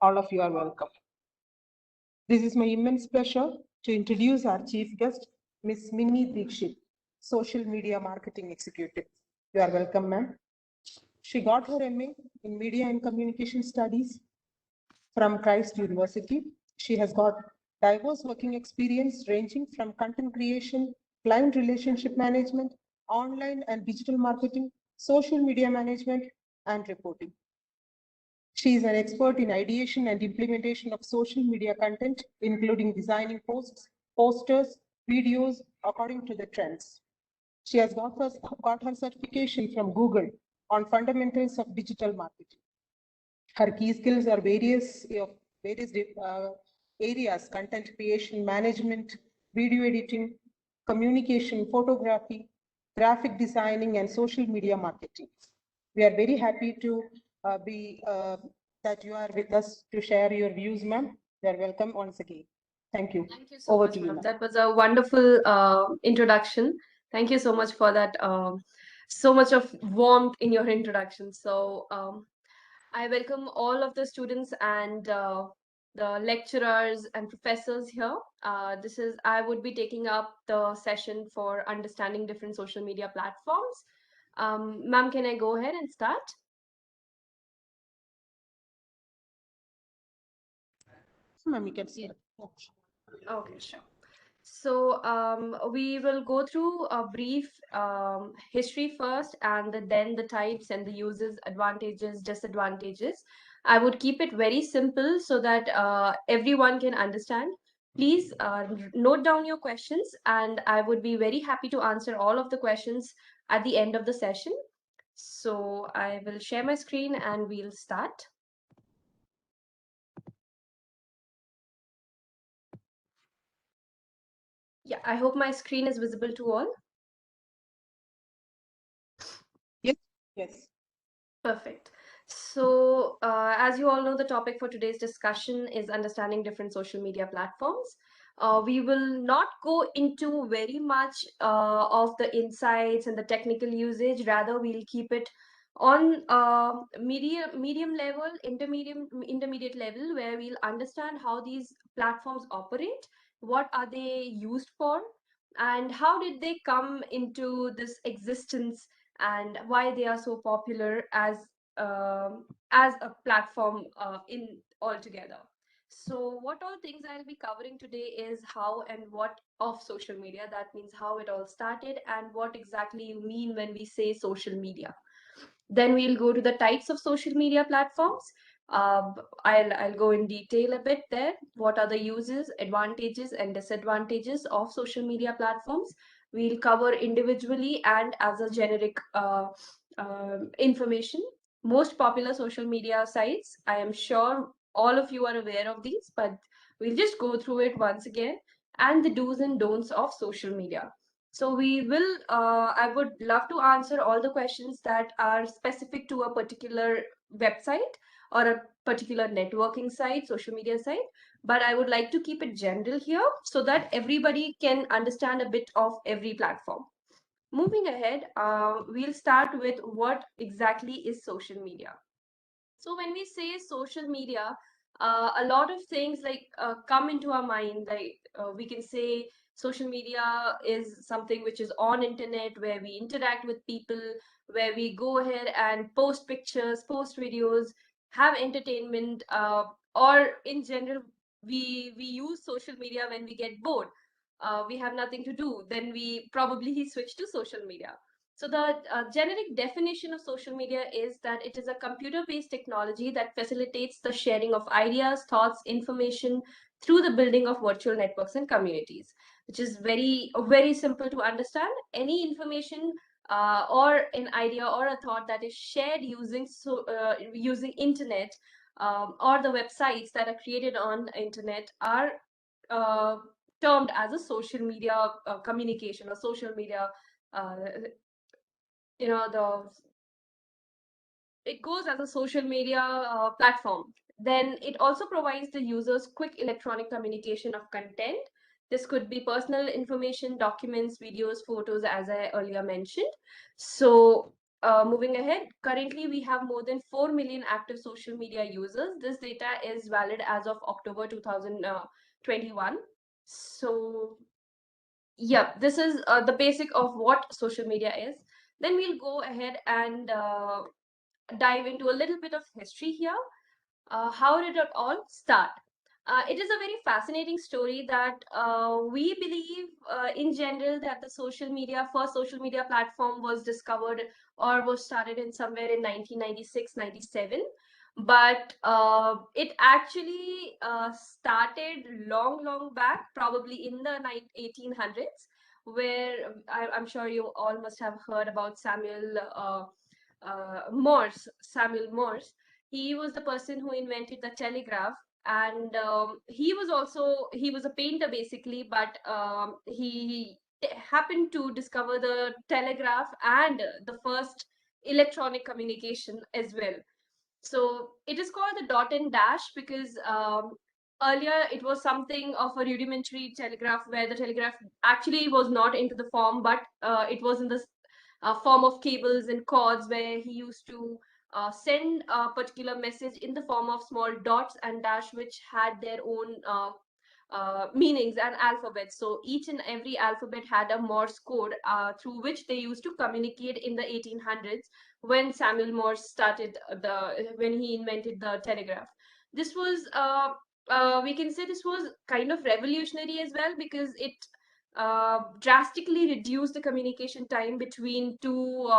All of you are welcome. This is my immense pleasure to introduce our chief guest, Ms. Minnie Dikshit, Social Media Marketing Executive. You are welcome, ma'am. She got her MA in Media and Communication Studies from Christ University. She has got diverse working experience ranging from content creation, client relationship management, online and digital marketing, social media management, and reporting. She is an expert in ideation and implementation of social media content, including designing posts, posters, videos according to the trends. She has got her certification from Google on fundamentals of digital marketing. Her key skills are various areas: content creation, management, video editing, communication, photography, graphic designing, and social media marketing. We are very happy to that you are with us to share your views, ma'am. You are welcome once again. Thank you. Thank you so much, ma'am. That was a wonderful introduction. Thank you so much for that. So much of warmth in your introduction. So I welcome all of the students and the lecturers and professors here. I would be taking up the session for understanding different social media platforms. Ma'am, can I go ahead and start? Ma'am, you can start. Okay, sure. So we will go through a brief history first, and then the types and the uses, advantages, disadvantages. I would keep it very simple so that everyone can understand. Please note down your questions, and I would be very happy to answer all of the questions at the end of the session. So I will share my screen and we'll start. Yeah, I hope my screen is visible to all. Yes. Yes. Perfect. So, as you all know, the topic for today's discussion is understanding different social media platforms. We will not go into very much of the insights and the technical usage. Rather, we'll keep it on medium level, intermediate level, where we'll understand how these platforms operate, what are they used for, and how did they come into this existence, and why they are so popular as a platform in altogether. So what all things I'll be covering today is how and what of social media. That means how it all started and what exactly you mean when we say social media. Then we'll go to the types of social media platforms. I'll go in detail a bit there. What are the uses, advantages, and disadvantages of social media platforms? We'll cover individually and as a generic information. Most popular social media sites. I am sure all of you are aware of these, but we'll just go through it once again. And the do's and don'ts of social media. So I would love to answer all the questions that are specific to a particular website or a particular networking site, social media site, but I would like to keep it general here so that everybody can understand a bit of every platform. Moving ahead, we'll start with what exactly is social media. So when we say social media, a lot of things come into our mind. We can say social media is something which is on internet, where we interact with people, where we go ahead and post pictures, post videos, have entertainment, or in general, we use social media when we get bored. We have nothing to do, then we probably switch to social media. So the generic definition of social media is that it is a computer-based technology that facilitates the sharing of ideas, thoughts, information through the building of virtual networks and communities, which is very simple to understand. Any information or an idea or a thought that is shared using internet, or the websites that are created on internet are uh, termed as a social media communication or social media. Uh, the it goes as a social media platform. Then it also provides the users quick electronic communication of content. This could be personal information, documents, videos, photos, as I earlier mentioned. So moving ahead, currently we have more than 4 million active social media users. This data is valid as of October 2021. So yeah, this is the basic of what social media is. Then we'll go ahead and dive into a little bit of history here. How did it all start? It is a very fascinating story that we believe in general that the first social media platform was discovered or was started in somewhere in 1996, 97. But it actually started long back, probably in the 1800s, where I'm sure you all must have heard about Samuel Morse. He was the person who invented the telegraph, and he was a painter basically, but he happened to discover the telegraph and the first electronic communication as well. So it is called the dot and dash because earlier it was something of a rudimentary telegraph where the telegraph actually was not into the form, but it was in the form of cables and cords where he used to send a particular message in the form of small dots and dash, which had their own meanings and alphabets. So each and every alphabet had a Morse code through which they used to communicate in the 1800s when Samuel Morse when he invented the telegraph. This was, we can say this was kind of revolutionary as well because it drastically reduced the communication time between two,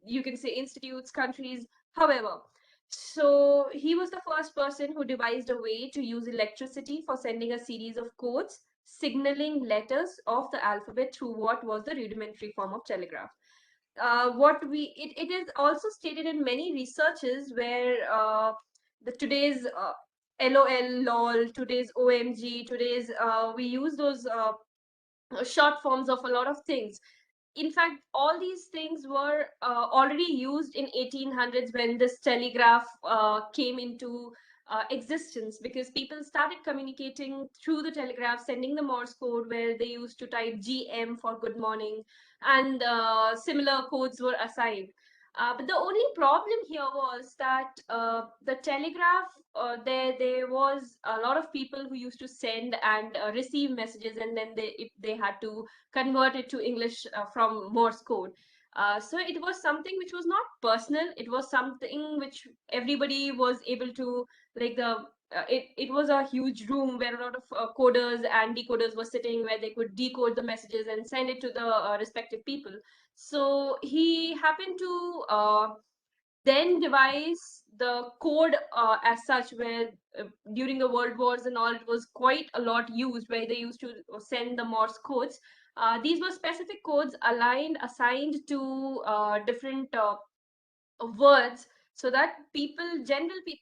you can say, institutes, countries, however. So he was the first person who devised a way to use electricity for sending a series of codes, signaling letters of the alphabet through what was the rudimentary form of telegraph. It is also stated in many researches where the today's LOL, LOL, today's OMG, today's we use those short forms of a lot of things. In fact, all these things were already used in 1800s when this telegraph came into existence, because people started communicating through the telegraph, sending the Morse code where they used to type GM for good morning, and similar codes were assigned. But the only problem here was that the telegraph, there was a lot of people who used to send and receive messages, and then they had to convert it to English from Morse code. So it was something which was not personal. It was something which everybody was able to, like it was a huge room where a lot of coders and decoders were sitting, where they could decode the messages and send it to the respective people. So he happened to then devise the code as such, where during the world wars and all, it was quite a lot used, where they used to send the Morse codes. These were specific codes assigned to different words, so that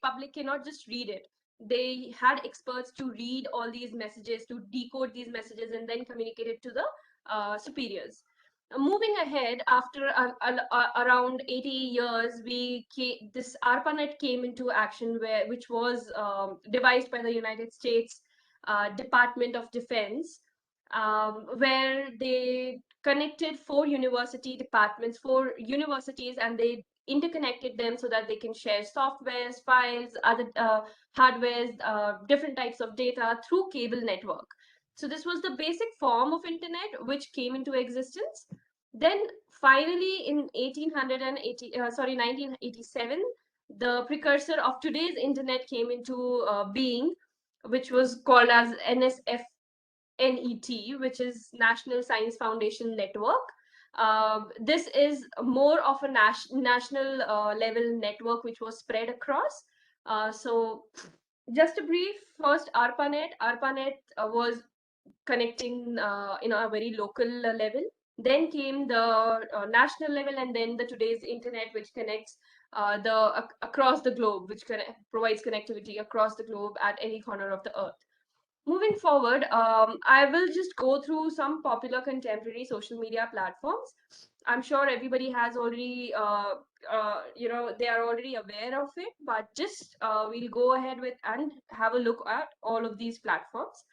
public cannot just read it. They had experts to read all these messages, to decode these messages, and then communicate it to the superiors. Moving ahead, after around 80 years, this ARPANET came into action, which was devised by the United States Department of Defense, where they connected four universities, and they interconnected them so that they can share softwares, files, other hardwares, different types of data through cable network. So this was the basic form of internet which came into existence. Then finally in 1987, the precursor of today's internet came into being, which was called as NSF NET, which is National Science Foundation Network. This is more of a national level network which was spread across. So just a brief, first ARPANET. ARPANET was connecting in a very local level. Then came the national level, and then the today's internet, which connects across the globe, which provides connectivity across the globe at any corner of the earth. Moving forward, I will just go through some popular contemporary social media platforms. I'm sure everybody has already, they are already aware of it, but just we'll go ahead with and have a look at all of these platforms.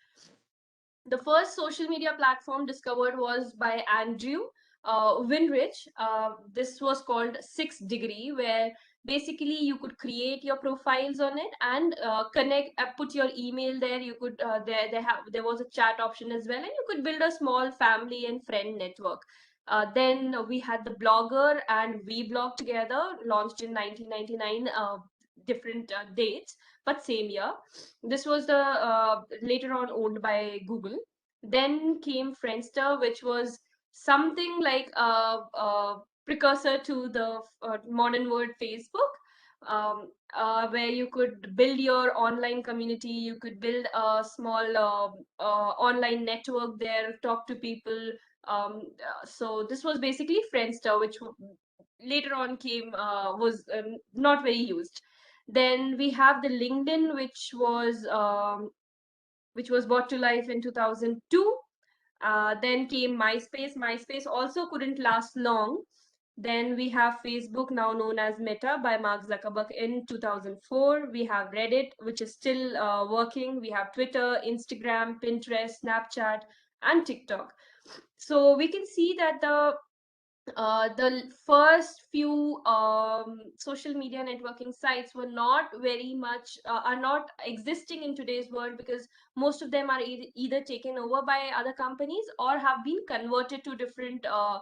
The first social media platform discovered was by Andrew. Winrich. This was called 6th Degree, where basically you could create your profiles on it and connect, put your email there. You could there was a chat option as well, and you could build a small family and friend network. Then we had the Blogger and Vblog together, launched in 1999, different dates, but same year. This was the later on owned by Google. Then came Friendster, which was something like a precursor to the modern word Facebook, where you could build your online community, you could build a small online network there, talk to people. So this was basically Friendster, which later on came was not very used. Then we have the LinkedIn, which was brought to life in 2002. Then came MySpace. MySpace also couldn't last long. Then we have Facebook, now known as Meta, by Mark Zuckerberg in 2004. We have Reddit, which is still working. We have Twitter, Instagram, Pinterest, Snapchat, and TikTok. So we can see that the first few social media networking sites were not very much are not existing in today's world, because most of them are either taken over by other companies or have been converted to different uh,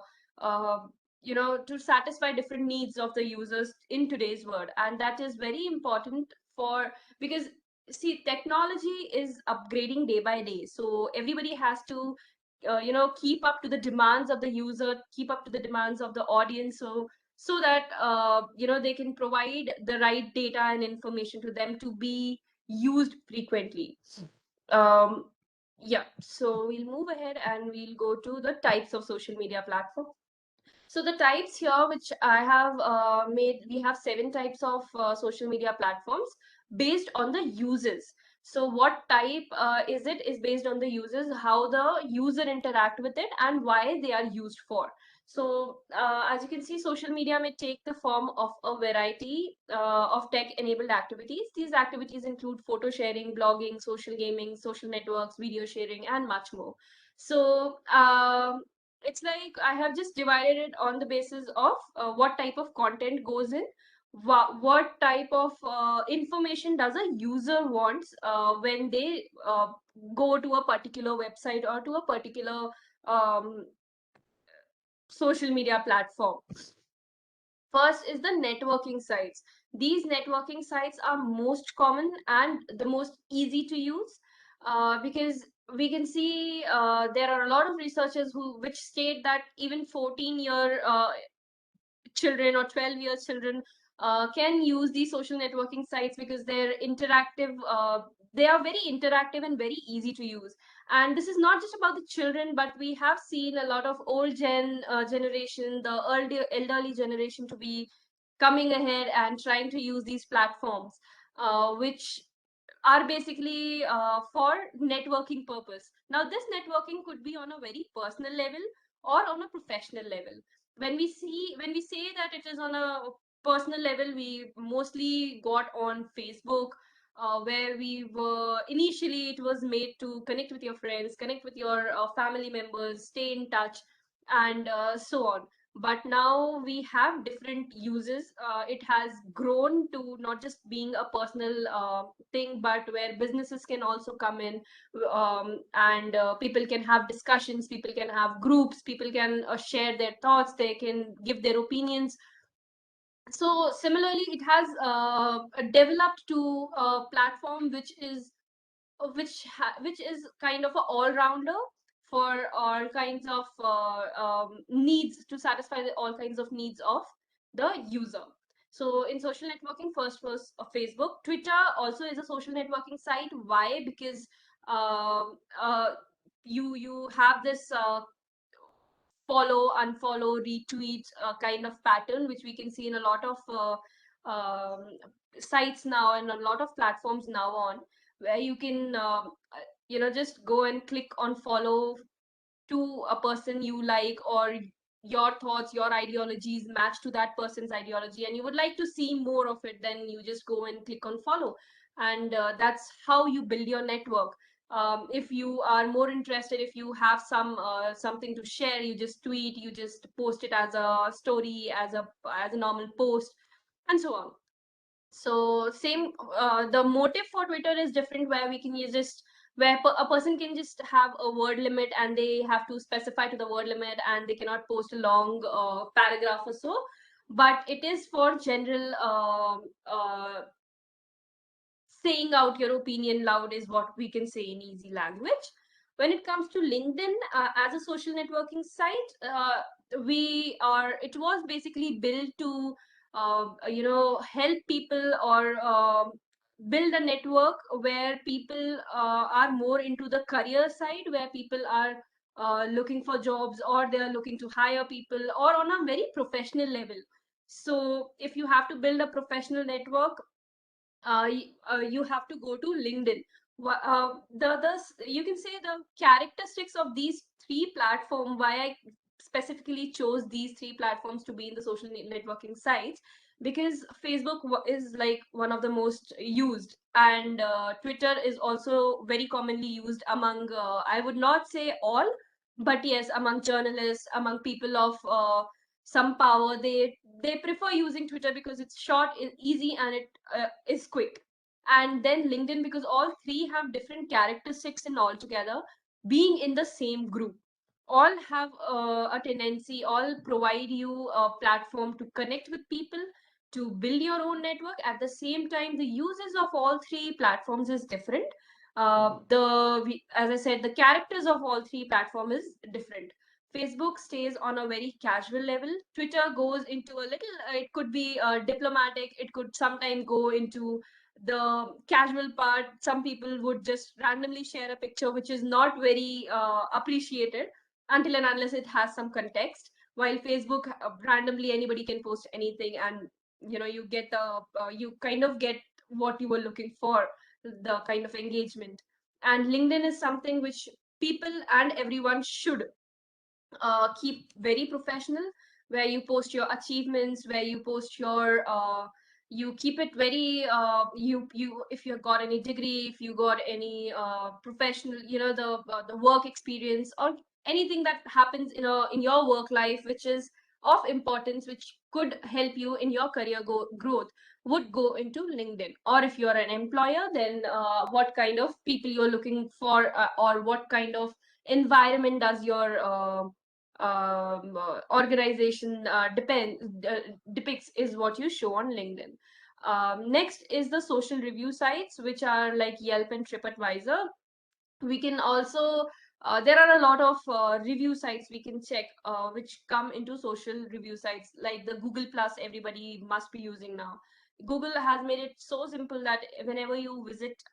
to satisfy different needs of the users in today's world. And that is very important, for because see, technology is upgrading day by day, so everybody has to keep up to the demands of the user, keep up to the demands of the audience, so that they can provide the right data and information to them to be used frequently. um, yeah, so we'll move ahead and we'll go to the types of social media platform. So the types here, which I have made, we have 7 types of social media platforms based on the users. So what type is it is based on the users, how the user interact with it, and why they are used for. So as you can see, social media may take the form of a variety of tech-enabled activities. These activities include photo sharing, blogging, social gaming, social networks, video sharing, and much more. So it's like I have just divided it on the basis of what type of content goes in, what type of information does a user wants when they go to a particular website or to a particular um, social media platform. First is the networking sites. These networking sites are most common and the most easy to use, because we can see there are a lot of researchers which state that even 14-year children or 12 years children can use these social networking sites, because they're interactive. They are very interactive and very easy to use. And this is not just about the children, but we have seen a lot of old generation, the elderly generation, to be coming ahead and trying to use these platforms, which are basically for networking purpose. Now, this networking could be on a very personal level or on a professional level. When we say that it is on a personal level, we mostly got on Facebook, where we were initially, it was made to connect with your friends, connect with your family members, stay in touch, and so on. But now we have different uses. It has grown to not just being a personal thing, but where businesses can also come in, and people can have discussions, people can have groups, people can share their thoughts, they can give their opinions. So similarly, it has developed to a platform which is kind of an all-rounder for all kinds of needs, to satisfy all kinds of needs of the user. So in social networking, first was Facebook. Twitter also is a social networking site. Why? Because uh, uh, you have this follow, unfollow, retweet kind of pattern, which we can see in a lot of sites now and a lot of platforms now on, where you can just go and click on follow to a person you like, or your thoughts, your ideologies match to that person's ideology, and you would like to see more of it, then you just go and click on follow. And that's how you build your network. If you are more interested, if you have something to share, you just tweet, you just post it as a story, as a normal post, and so on. So same, the motive for Twitter is different, where we can use just where a person can just have a word limit, and they have to specify to the word limit, and they cannot post a long paragraph or so. But it is for general saying out your opinion loud, is what we can say in easy language. When it comes to LinkedIn as a social networking site, it was basically built to help people, or build a network where people are more into the career side, where people are looking for jobs, or they are looking to hire people, or on a very professional level. So if you have to build a professional network, you have to go to LinkedIn. You can say the characteristics of these three platforms, why I specifically chose these three platforms to be in the social networking sites, because Facebook is like one of the most used, and Twitter is also very commonly used among, I would not say all, but yes, among journalists, among people of some power. They prefer using Twitter because it's short, easy, and it is quick. And then LinkedIn, because all three have different characteristics, and all together being in the same group, all have a tendency, all provide you a platform to connect with people, to build your own network. At the same time, the uses of all three platforms is different. As I said, the characters of all three platforms is different. Facebook stays on a very casual level. Twitter goes into a little, it could be diplomatic, it could sometimes go into the casual part. Some people would just randomly share a picture which is not very appreciated until and unless it has some context. While Facebook, randomly anybody can post anything, and you get you kind of get what you were looking for, the kind of engagement. And LinkedIn is something which people and everyone should keep very professional, where you post your achievements, where you post your you keep it very you if you got any degree, if you got any professional, the work experience, or anything that happens in your work life which is of importance, which could help you in your career growth, would go into LinkedIn. Or if you're an employer, then what kind of people you're looking for, or what kind of environment does your organization depicts, is what you show on LinkedIn. Next is the social review sites, which are like Yelp and TripAdvisor. We can also there are a lot of review sites we can check, which come into social review sites, like the Google Plus everybody must be using now. Google has made it so simple that whenever you visit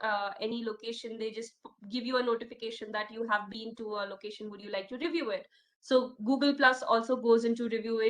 any location, they just give you a notification that you have been to a location, would you like to review it? So Google Plus also goes into review.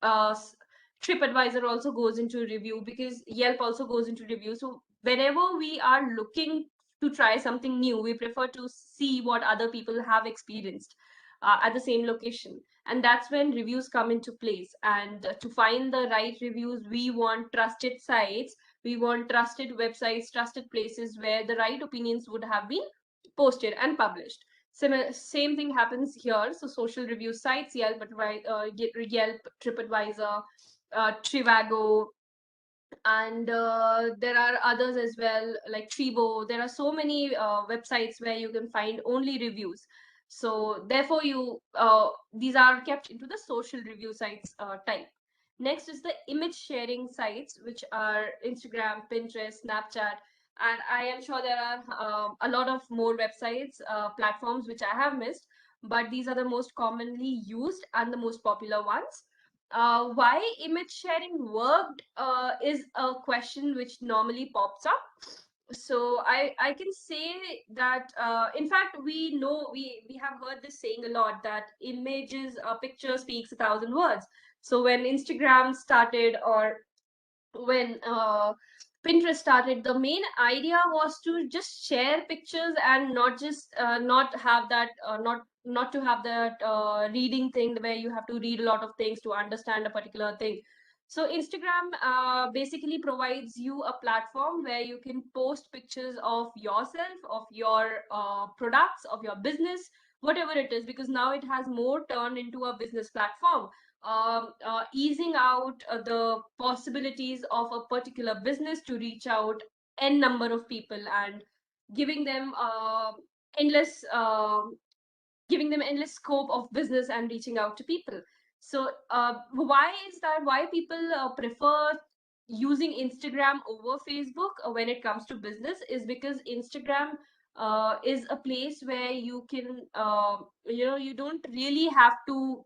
TripAdvisor also goes into review, because Yelp also goes into review. So whenever we are looking to try something new, we prefer to see what other people have experienced at the same location. And that's when reviews come into place. And to find the right reviews, we want trusted sites, we want trusted websites, trusted places where the right opinions would have been posted and published. Same thing happens here. So social review sites, Yelp, TripAdvisor, Trivago, and there are others as well, like Tribo. There are so many websites where you can find only reviews. So therefore these are kept into the social review sites type. Next is the image sharing sites, which are Instagram, Pinterest, Snapchat, and I am sure there are a lot of more websites, platforms which I have missed, but these are the most commonly used and the most popular ones. Why image sharing worked is a question which normally pops up. So I can say that in fact, we have heard this saying a lot, that images, a picture speaks 1,000 words. So when Instagram started, or when Pinterest started, the main idea was to just share pictures, and not just not to have that reading thing, where you have to read a lot of things to understand a particular thing. So Instagram basically provides you a platform where you can post pictures of yourself, of your products, of your business, whatever it is, because now it has more turned into a business platform, easing out the possibilities of a particular business to reach out n number of people and giving them endless giving them endless scope of business and reaching out to people. So why is that? Why people prefer using Instagram over Facebook when it comes to business is because Instagram is a place where you can you don't really have to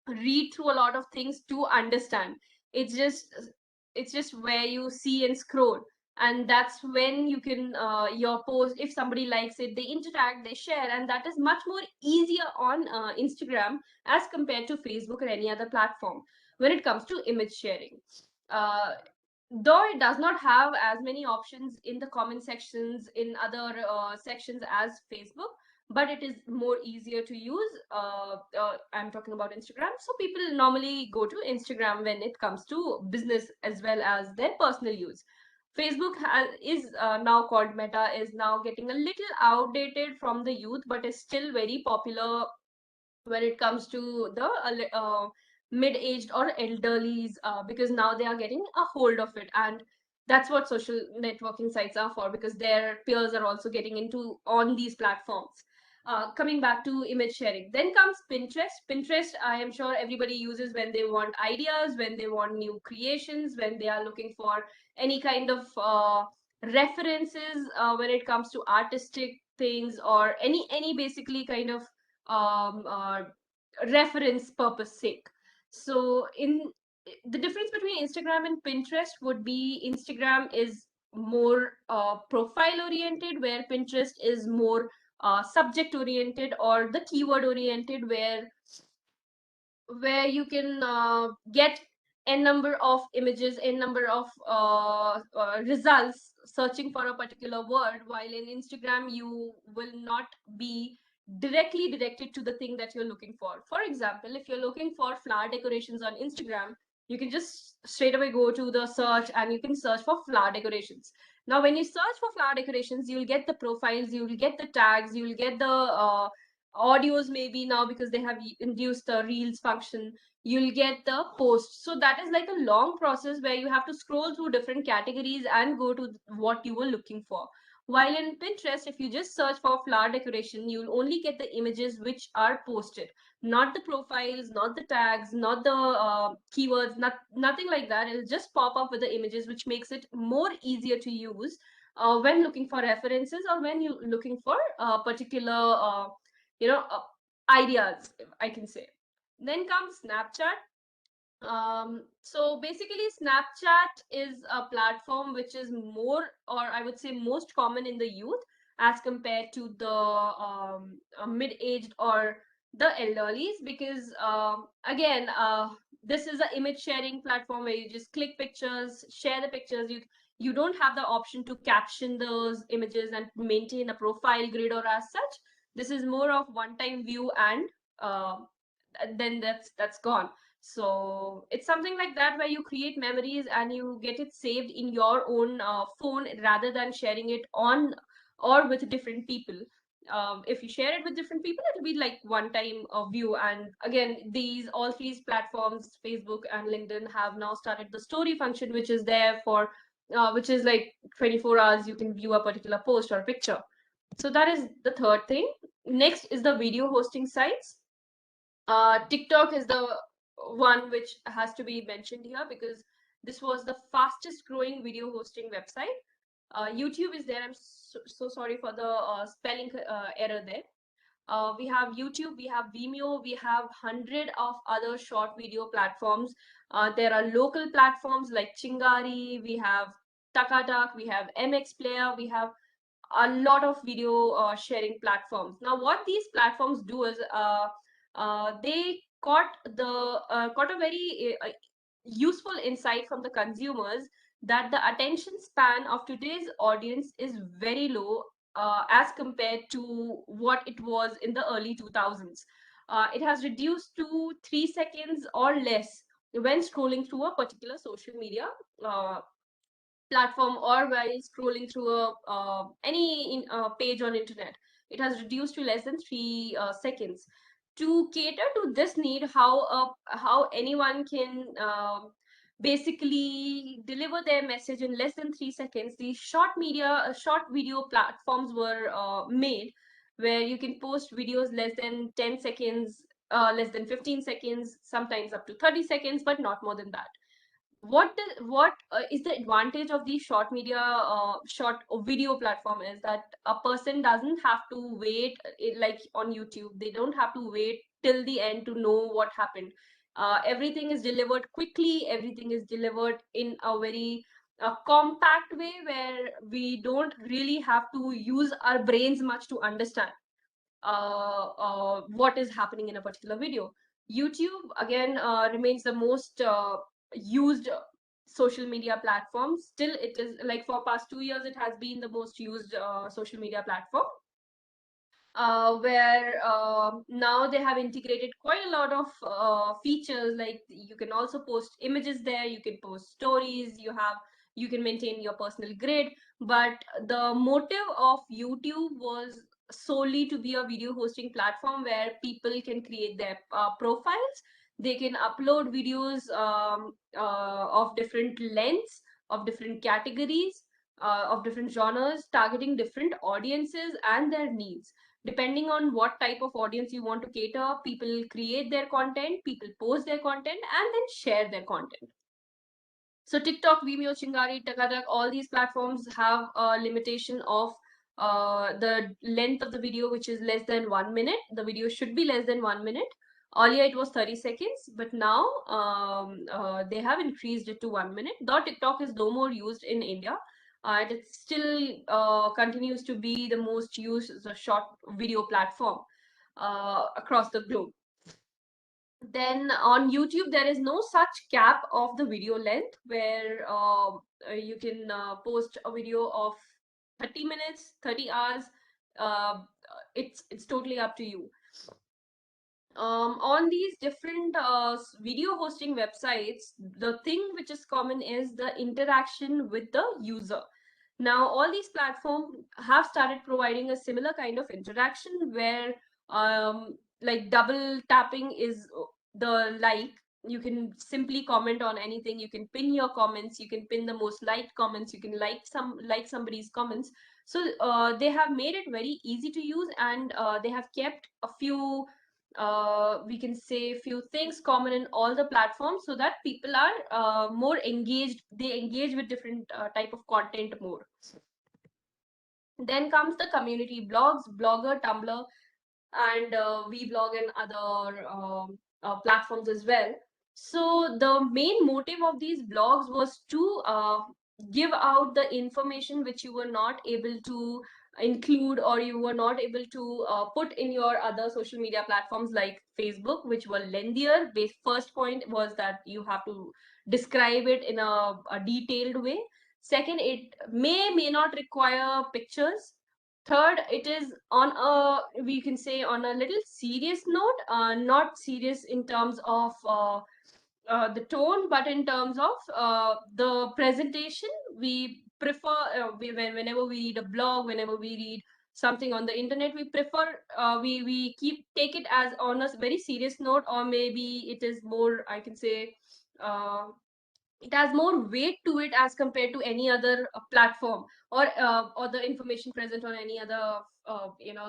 read through a lot of things to understand. It's just it's just where you see and scroll, and that's when you can your post, if somebody likes it, they interact, they share, and that is much more easier on Instagram as compared to Facebook or any other platform when it comes to image sharing. uh, though it does not have as many options in the comment sections in other sections as Facebook, but it is more easier to use. I'm talking about Instagram. So people normally go to Instagram when it comes to business as well as their personal use. Facebook is now called Meta, is now getting a little outdated from the youth, but is still very popular when it comes to the mid-aged or elderlies, because now they are getting a hold of it, and that's what social networking sites are for, because their peers are also getting into on these platforms. Coming back to image sharing, then comes Pinterest. Pinterest, I am sure everybody uses when they want ideas, when they want new creations, when they are looking for any kind of references when it comes to artistic things, or any basically kind of um, uh, reference purpose sake. So in the difference between Instagram and Pinterest would be Instagram is more profile oriented, where Pinterest is more subject oriented or the keyword oriented, where you can get n number of images, n number of results searching for a particular word, while in Instagram you will not be directly directed to the thing that you're looking for. For example, if you're looking for flower decorations on Instagram, you can just straight away go to the search and you can search for flower decorations. Now when you search for flower decorations, you'll get the profiles, you'll get the tags, you'll get the audios, maybe now because they have induced the reels function, you'll get the post. So that is like a long process where you have to scroll through different categories and go to what you were looking for. While in Pinterest, if you just search for flower decoration, you'll only get the images which are posted, not the profiles, not the tags, not the keywords, nothing like that. It'll just pop up with the images, which makes it more easier to use when looking for references, or when you're looking for particular ideas, I can say. Then comes Snapchat. So basically Snapchat is a platform which is more, or I would say most common in the youth as compared to the mid-aged or the elderlies, because again this is an image sharing platform where you just click pictures, share the pictures. You don't have the option to caption those images and maintain a profile grid or as such. This is more of one time view, and uh, then that's gone. So it's something like that, where you create memories and you get it saved in your own phone rather than sharing it on or with different people. If you share it with different people, it'll be like one time view. And again, these all three platforms, Facebook and LinkedIn, have now started the story function, which is there for which is like 24 hours you can view a particular post or picture. So that is the third thing. Next is the video hosting sites. TikTok is the one which has to be mentioned here, because this was the fastest growing video hosting website. YouTube is there. I'm so sorry for the spelling error there. We have YouTube, we have Vimeo, we have 100 of other short video platforms. There are local platforms like Chingari, we have Takatak, we have MX Player, we have a lot of video sharing platforms. Now, what these platforms do is they caught a very useful insight from the consumers, that the attention span of today's audience is very low as compared to what it was in the early 2000s. It has reduced to 3 seconds or less when scrolling through a particular social media uh, platform, or while scrolling through a page on internet. It has reduced to less than 3 seconds. To cater to this need, how anyone can basically deliver their message in less than 3 seconds, these short video platforms were made, where you can post videos less than 10 seconds, less than 15 seconds, sometimes up to 30 seconds, but not more than that. What is the advantage of the short video platform is that a person doesn't have to wait, like on YouTube they don't have to wait till the end to know what happened. Everything is delivered quickly, everything is delivered in a very compact way, where we don't really have to use our brains much to understand what is happening in a particular video. YouTube again remains the most used social media platform. Still, it is like for past 2 years, it has been the most used social media platform. Where now they have integrated quite a lot of features, like you can also post images there, you can post stories, you can maintain your personal grid. But the motive of YouTube was solely to be a video hosting platform where people can create their profiles. They can upload videos of different lengths, of different categories, of different genres, targeting different audiences and their needs. Depending on what type of audience you want to cater, people create their content, people post their content, and then share their content. So TikTok, Vimeo, Chingari, Takatak, all these platforms have a limitation of the length of the video, which is less than 1 minute. The video should be less than 1 minute. Earlier it was 30 seconds, but now they have increased it to 1 minute. Though TikTok is no more used in India, it still continues to be the most used short video platform across the globe. Then on YouTube, there is no such cap of the video length, where you can post a video of 30 minutes, 30 hours. It's totally up to you. On these different video hosting websites, the thing which is common is the interaction with the user. Now, all these platforms have started providing a similar kind of interaction, where like double tapping is the like. You can simply comment on anything. You can pin your comments. You can pin the most liked comments. You can like somebody's comments. So they have made it very easy to use, and they have kept a few we can say few things common in all the platforms, so that people are more engaged. They engage with different type of content more. Then comes the community blogs, Blogger, Tumblr, and Vblog, and other platforms as well. So the main motive of these blogs was to give out the information which you were not able to include, or you were not able to put in your other social media platforms like Facebook, which were lengthier. First point was that you have to describe it in a detailed way. Second, it may not require pictures. Third, it is on a, we can say, on a little serious note, not serious in terms of the tone, but in terms of the presentation. We prefer, whenever we read a blog, whenever we read something on the internet, we prefer, we take it as on a very serious note, or maybe it is more, I can say, it has more weight to it as compared to any other platform, or the information present on any other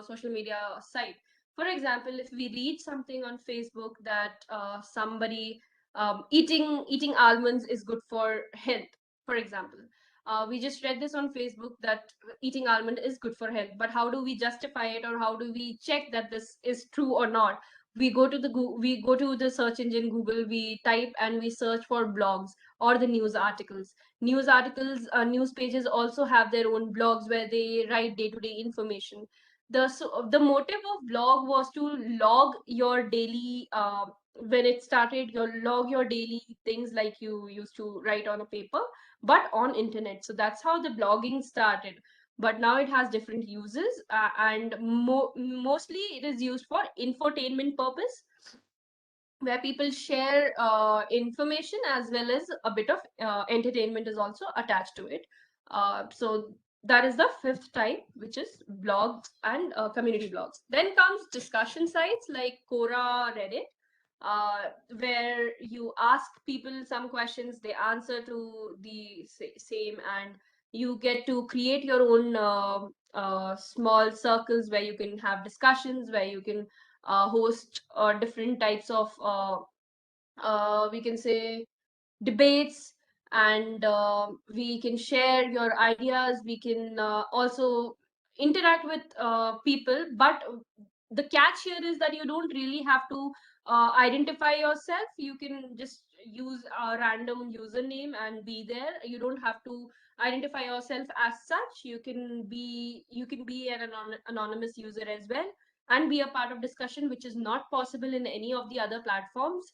social media site. For example, if we read something on Facebook that somebody eating almonds is good for health, for example, we just read this on Facebook that eating almond is good for health, but how do we justify it, or how do we check that this is true or not? We go to the search engine Google, we type and we search for blogs or the news articles. News pages also have their own blogs where they write day-to-day information. The motive of blog was to log your daily, when it started, log your daily things like you used to write on a paper, but on internet. So that's how the blogging started. But now it has different uses, and mostly it is used for infotainment purpose. where people share information as well as a bit of entertainment is also attached to it. So that is the fifth type, which is blogs and community blogs. Then comes discussion sites like Quora, Reddit, where you ask people some questions, they answer to the same, and you get to create your own small circles where you can have discussions, where you can host different types of we can say debates, and we can share your ideas. We can also interact with people, but the catch here is that you don't really have to identify yourself. You can just use a random username and be there. You don't have to identify yourself as such. You can be an anonymous user as well, and be a part of discussion, which is not possible in any of the other platforms.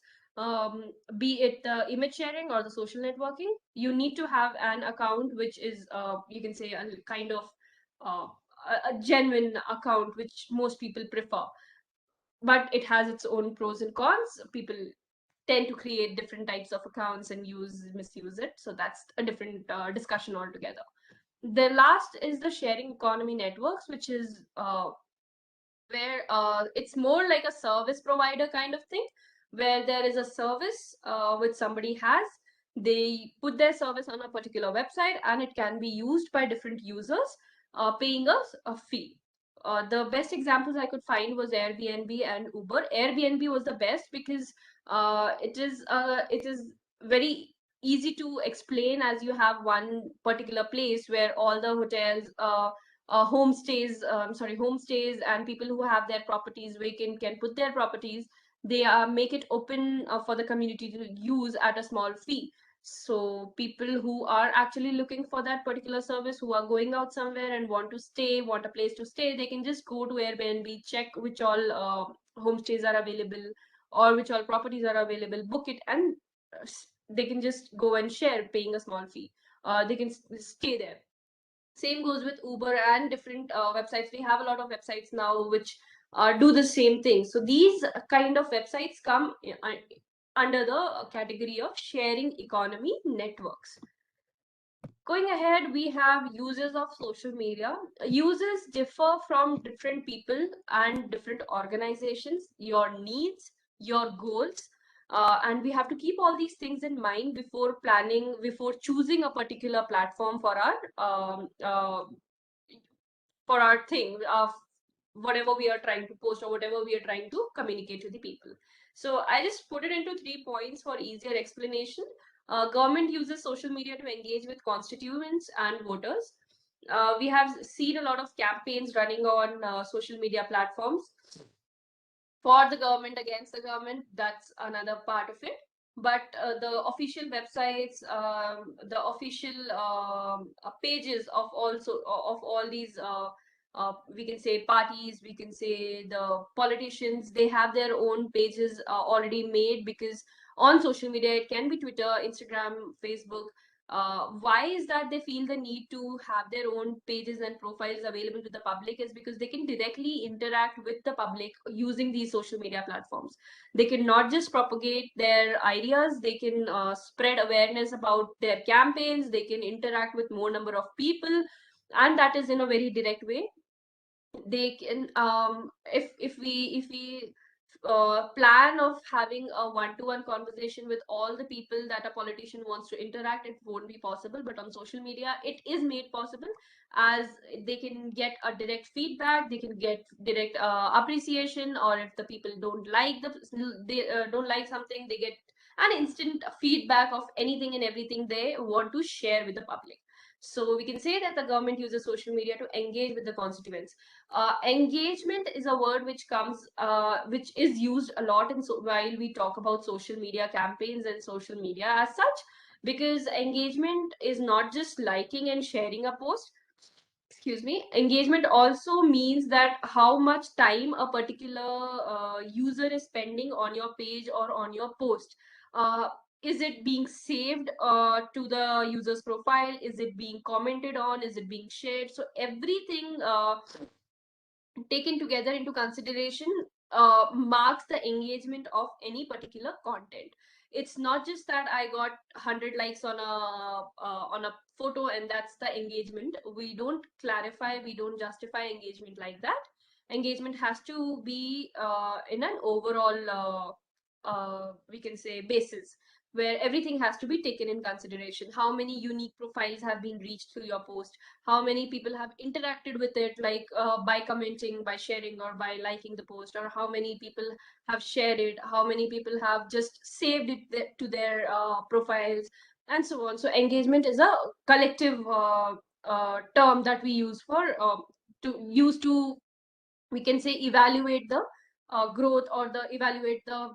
Be it the image sharing or the social networking, you need to have an account which is, you can say, a kind of uh, a genuine account, which most people prefer. But it has its own pros and cons. People tend to create different types of accounts and misuse it. So that's a different discussion altogether. The last is the sharing economy networks, which is where it's more like a service provider kind of thing, where there is a service which somebody has. They put their service on a particular website, and it can be used by different users, paying us a fee. The best examples I could find was Airbnb and Uber. Airbnb was the best because it is very easy to explain, as you have one particular place where all the hotels, homestays and people who have their properties vacant can put their properties. They make it open for the community to use at a small fee. So people who are actually looking for that particular service, who are going out somewhere and want a place to stay, they can just go to Airbnb, check which all homestays are available, or which all properties are available, book it, and they can just go and share, paying a small fee. They can stay there. Same goes with Uber and different websites. We have a lot of websites now which do the same thing. So these kind of websites come under the category of sharing economy networks. Going ahead, we have users of social media. Users differ from different people and different organizations, your needs, your goals. And we have to keep all these things in mind before choosing a particular platform for our thing of whatever we are trying to post or whatever we are trying to communicate to the people. So I just put it into 3 points for easier explanation. Government uses social media to engage with constituents and voters. We have seen a lot of campaigns running on social media platforms for the government, against the government. That's another part of it. But the official websites, the official pages of all these we can say parties, we can say the politicians, they have their own pages already made, because on social media, it can be Twitter, Instagram, Facebook. Why is that they feel the need to have their own pages and profiles available to the public is because they can directly interact with the public using these social media platforms. They can not just propagate their ideas, they can spread awareness about their campaigns, they can interact with more number of people, and that is in a very direct way. They can, if we plan of having a one-to-one conversation with all the people that a politician wants to interact, it won't be possible. But on social media, it is made possible, as they can get a direct feedback, they can get direct appreciation, or if the people don't like something, they get an instant feedback of anything and everything they want to share with the public. So we can say that the government uses social media to engage with the constituents. Engagement is a word which is used a lot while we talk about social media campaigns and social media as such, because engagement is not just liking and sharing a post. Excuse me. Engagement also means that how much time a particular user is spending on your page or on your post. Uh, is it being saved to the user's profile? Is it being commented on? Is it being shared? So everything taken together into consideration marks the engagement of any particular content. It's not just that I got 100 likes on a photo and that's the engagement. We don't clarify, we don't justify engagement like that. Engagement has to be in an overall we can say basis, where everything has to be taken in consideration. How many unique profiles have been reached through your post, how many people have interacted with it, like by commenting, by sharing, or by liking the post, or how many people have shared it, how many people have just saved it to their profiles, and so on. So engagement is a collective term that we use for to we can say evaluate the growth, or the evaluate the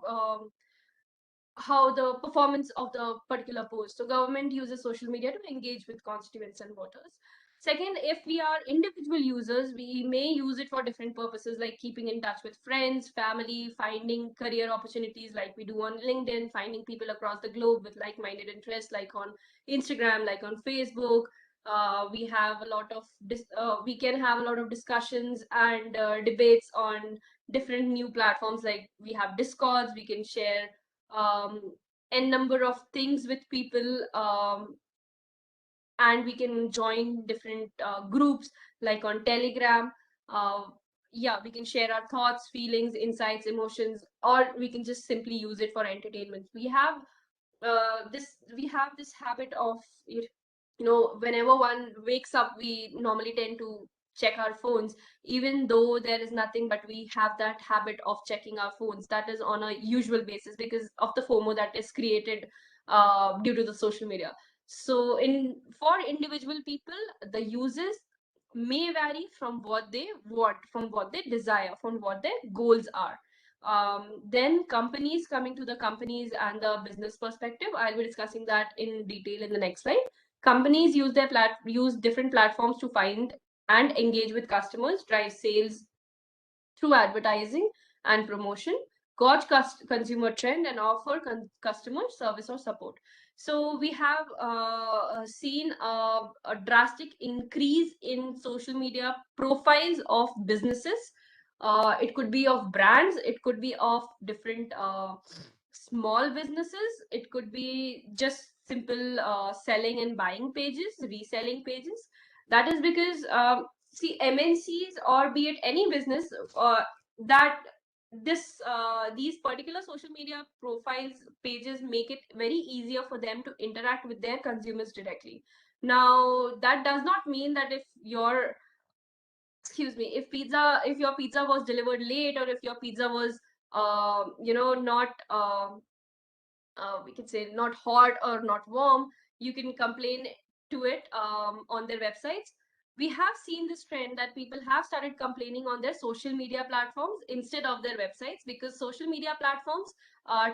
how the performance of the particular post. So government uses social media to engage with constituents and voters. Second, if we are individual users, we may use it for different purposes, like keeping in touch with friends, family, finding career opportunities like we do on LinkedIn, finding people across the globe with like-minded interests, like on Instagram, like on Facebook. We have a lot of we can have a lot of discussions and debates on different new platforms, like we have Discords, we can share um, n number of things with people, and we can join different groups like on Telegram. uh, yeah, we can share our thoughts, feelings, insights, emotions, or we can just simply use it for entertainment. We have this habit of whenever one wakes up, we normally tend to check our phones, even though there is nothing, but we have that habit of checking our phones. That is on a usual basis because of the FOMO that is created due to the social media. So in for individual people, the uses may vary from what they want, from what they desire, from what their goals are. Then companies, coming to the companies and the business perspective, I'll be discussing that in detail in the next slide. Companies use different platforms to find and engage with customers, drive sales through advertising and promotion, gauge consumer trend, and offer customer service or support. So we have seen a drastic increase in social media profiles of businesses. It could be of brands, it could be of different small businesses, it could be just simple selling and buying pages, reselling pages. That is because see, MNCs, or be it any business, that these particular social media profiles pages make it very easier for them to interact with their consumers directly. Now that does not mean that if your excuse me, if your pizza was delivered late, or if your pizza was not we can say not hot or not warm, you can complain to it on their websites. We have seen this trend that people have started complaining on their social media platforms instead of their websites, because social media platforms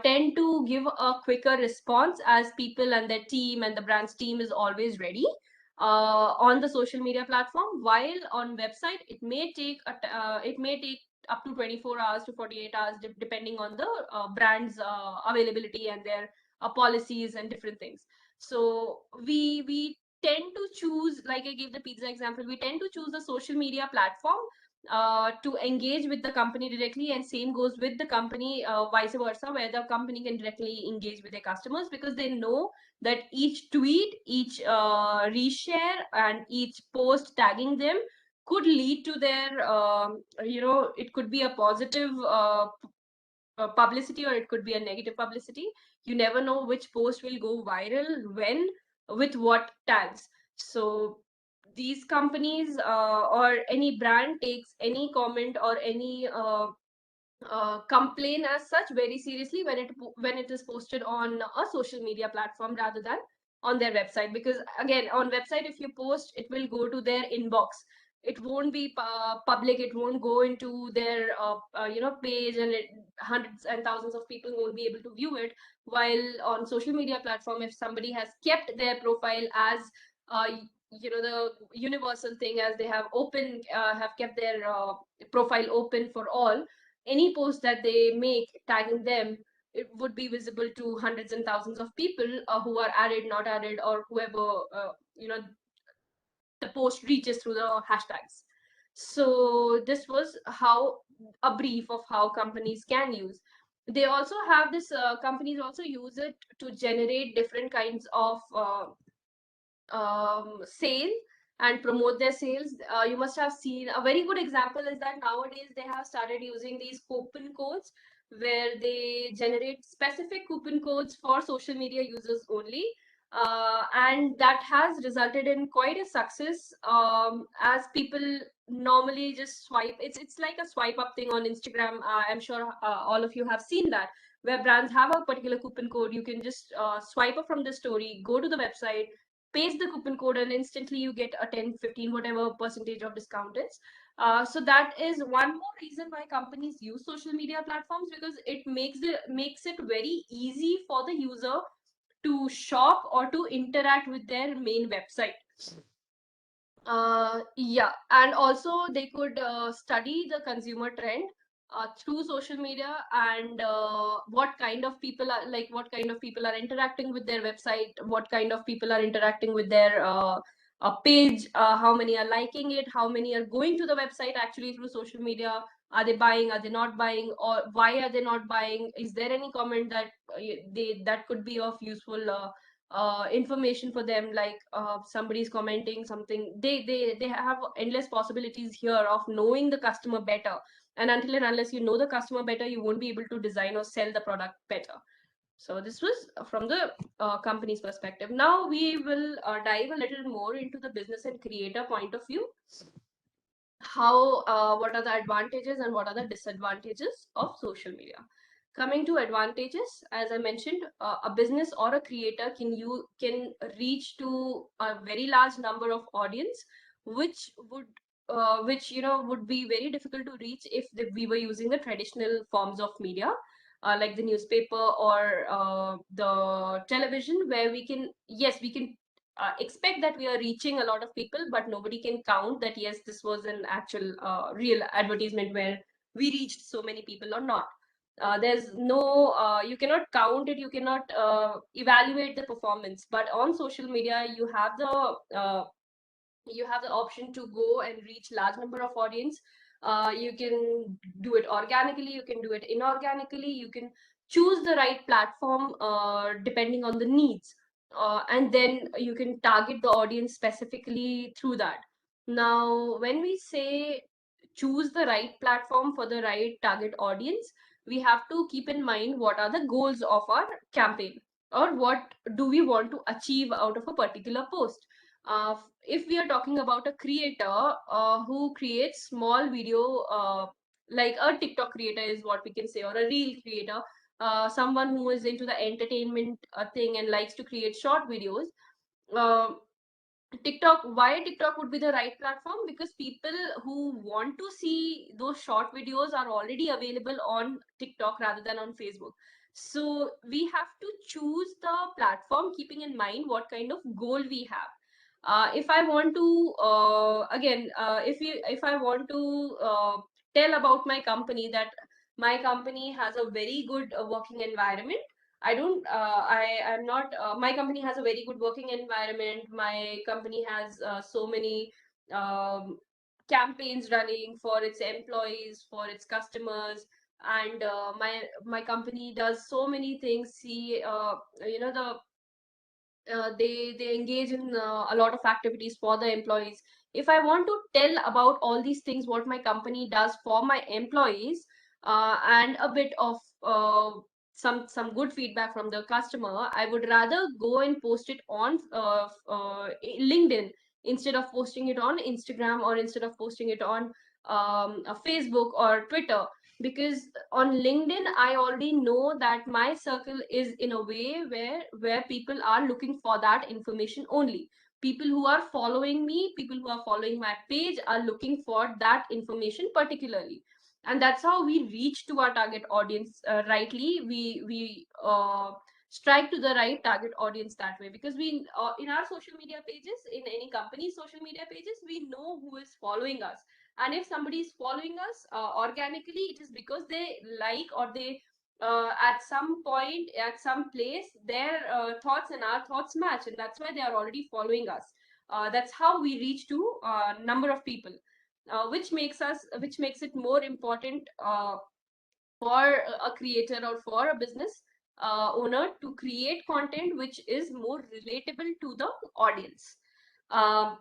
tend to give a quicker response, as people and their team and the brand's team is always ready on the social media platform, while on website it may take up to 24 hours to 48 hours, depending on the brand's availability and their policies and different things. So we tend to choose, like I gave the pizza example, we tend to choose the social media platform to engage with the company directly, and same goes with the company vice versa, where the company can directly engage with their customers, because they know that each tweet, each reshare, and each post tagging them could lead to their it could be a positive publicity, or it could be a negative publicity. You never know which post will go viral when, with what tags. So these companies or any brand takes any comment or any complaint as such very seriously when it is posted on a social media platform rather than on their website. Because again, on website, if you post, it will go to their inbox, it won't be public, it won't go into their page, and hundreds and thousands of people won't be able to view it. While on social media platform, if somebody has kept their profile as uh, the universal thing, as they have have kept their profile open for all, any post that they make tagging them, it would be visible to hundreds and thousands of people who are added, not added, or whoever the post reaches through the hashtags. So this was how a brief of how companies can use. They also have this, companies also use it to generate different kinds of sale and promote their sales. You must have seen a very good example is that nowadays they have started using these coupon codes where they generate specific coupon codes for social media users only. And that has resulted in quite a success, as people normally just swipe. It's like a swipe up thing on Instagram. I'm sure all of you have seen that, where brands have a particular coupon code. You can just swipe up from the story, go to the website, paste the coupon code, and instantly you get a 10, 15, whatever percentage of discount is. So that is one more reason why companies use social media platforms, because it makes it very easy for the user to shop or to interact with their main website. Yeah, and also they could study the consumer trend through social media, and what kind of people are, like, what kind of people are interacting with their website, what kind of people are interacting with their page, how many are liking it, how many are going to the website actually through social media. Are they buying? Are they not buying? Or why are they not buying? Is there any comment that that could be of useful information for them, like somebody's commenting something. They have endless possibilities here of knowing the customer better, and until and unless you know the customer better, you won't be able to design or sell the product better. So this was from the company's perspective. Now we will dive a little more into the business and creator point of view. How what are the advantages and what are the disadvantages of social media? Coming to advantages, as I mentioned, a business or a creator can reach to a very large number of audience, which would would be very difficult to reach if we were using the traditional forms of media, like the newspaper or the television, where we can expect that we are reaching a lot of people, but nobody can count that yes, this was an actual real advertisement where we reached so many people or not. There's no, you cannot count it, you cannot evaluate the performance. But on social media, you have the option to go and reach large number of audience. You can do it organically, you can do it inorganically, you can choose the right platform depending on the needs, and then you can target the audience specifically through that. Now when we say choose the right platform for the right target audience, we have to keep in mind what are the goals of our campaign, or what do we want to achieve out of a particular post. If we are talking about a creator who creates small video, like a TikTok creator is what we can say, or a reel creator, someone who is into the entertainment thing and likes to create short videos, uh, why TikTok would be the right platform? Because people who want to see those short videos are already available on TikTok rather than on Facebook. So we have to choose the platform keeping in mind what kind of goal we have. If I want to, if I want to tell about my company, that my company has a very good working environment. I don't, I'm not, my company has a very good working environment. My company has so many um, campaigns running for its employees, for its customers. And my company does so many things. See, they engage in a lot of activities for the employees. If I want to tell about all these things what my company does for my employees, and a bit of some good feedback from the customer, I would rather go and post it on LinkedIn instead of posting it on Instagram, or instead of posting it on Facebook or Twitter. Because on LinkedIn, I already know that my circle is in a way where people are looking for that information only. People who are following me, people who are following my page, are looking for that information particularly. And that's how we reach to our target audience rightly. We strike to the right target audience that way, because we in our social media pages, in any company's social media pages, we know who is following us. And if somebody is following us organically, it is because they like, or they at some point, at some place, their thoughts and our thoughts match, and that's why they are already following us. That's how we reach to number of people. which makes it more important for a creator or for a business owner to create content which is more relatable to the audience. Um,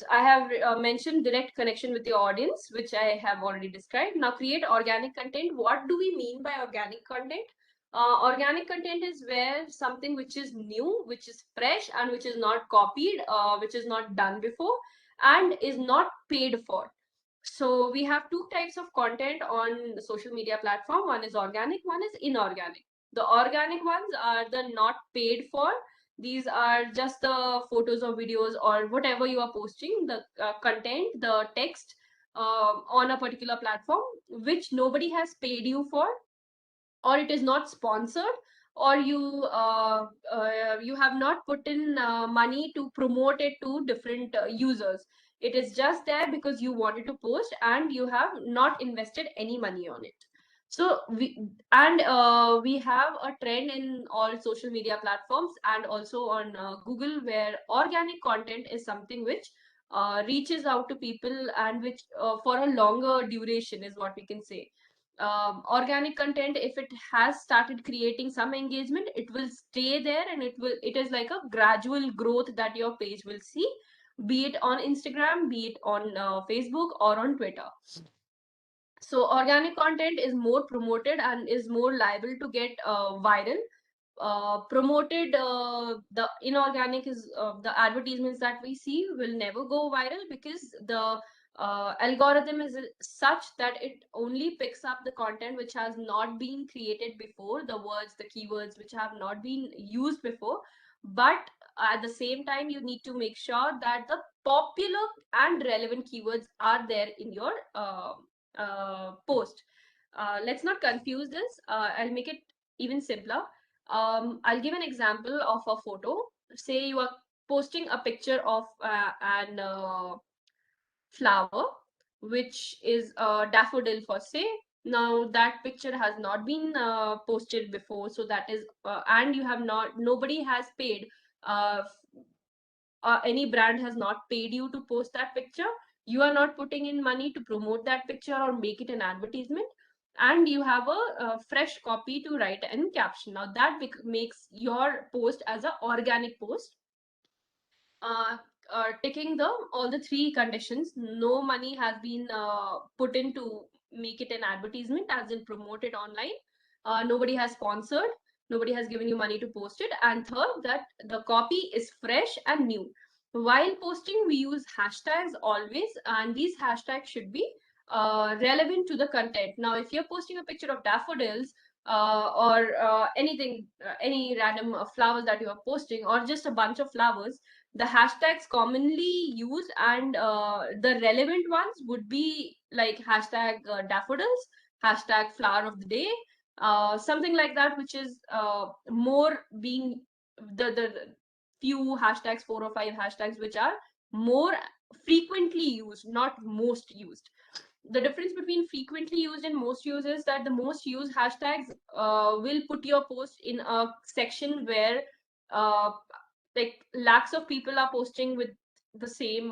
I have mentioned direct connection with the audience, which I have already described. Now, create organic content. What do we mean by organic content? Organic content is where something which is new, which is fresh, and which is not copied, which is not done before, and is not paid for. So we have two types of content on the social media platform. One is organic, one is inorganic. The organic ones are the not paid for. These are just the photos or videos or whatever you are posting, the content, the text on a particular platform, which nobody has paid you for, or it is not sponsored, or you have not put in money to promote it to different users. It is just there because you wanted to post and you have not invested any money on it. So we have a trend in all social media platforms and also on Google, where organic content is something which reaches out to people and which for a longer duration is what we can say. Organic content, if it has started creating some engagement, it will stay there, and it is like a gradual growth that your page will see, be it on Instagram, be it on Facebook or on Twitter. So organic content is more promoted and is more liable to get viral. Promoted, the inorganic is the advertisements that we see will never go viral, because the algorithm is such that it only picks up the content which has not been created before, the words, the keywords which have not been used before. But at the same time, you need to make sure that the popular and relevant keywords are there in your post. Let's not confuse this. I'll make it even simpler. I'll give an example of a photo. Say you are posting a picture of an flower, which is a daffodil for say. Now that picture has not been posted before, so that is, and you have not, nobody has paid, uh, any brand has not paid you to post that picture. You are not putting in money to promote that picture or make it an advertisement, and you have a fresh copy to write and caption. Now that makes your post as an organic post, uh, ticking the all the three conditions. No money has been put in to make it an advertisement, as in promote it online. Nobody has sponsored, nobody has given you money to post it, and third, that the copy is fresh and new. While posting, we use hashtags always, and these hashtags should be relevant to the content. Now if you're posting a picture of daffodils, or anything, any random flowers that you are posting, or just a bunch of flowers, the hashtags commonly used and the relevant ones would be like hashtag daffodils, hashtag flower of the day, something like that, which is more being the few hashtags, 4 or 5 hashtags, which are more frequently used, not most used. The difference between frequently used and most used is that the most used hashtags will put your post in a section where uh, like lakhs of people are posting with the same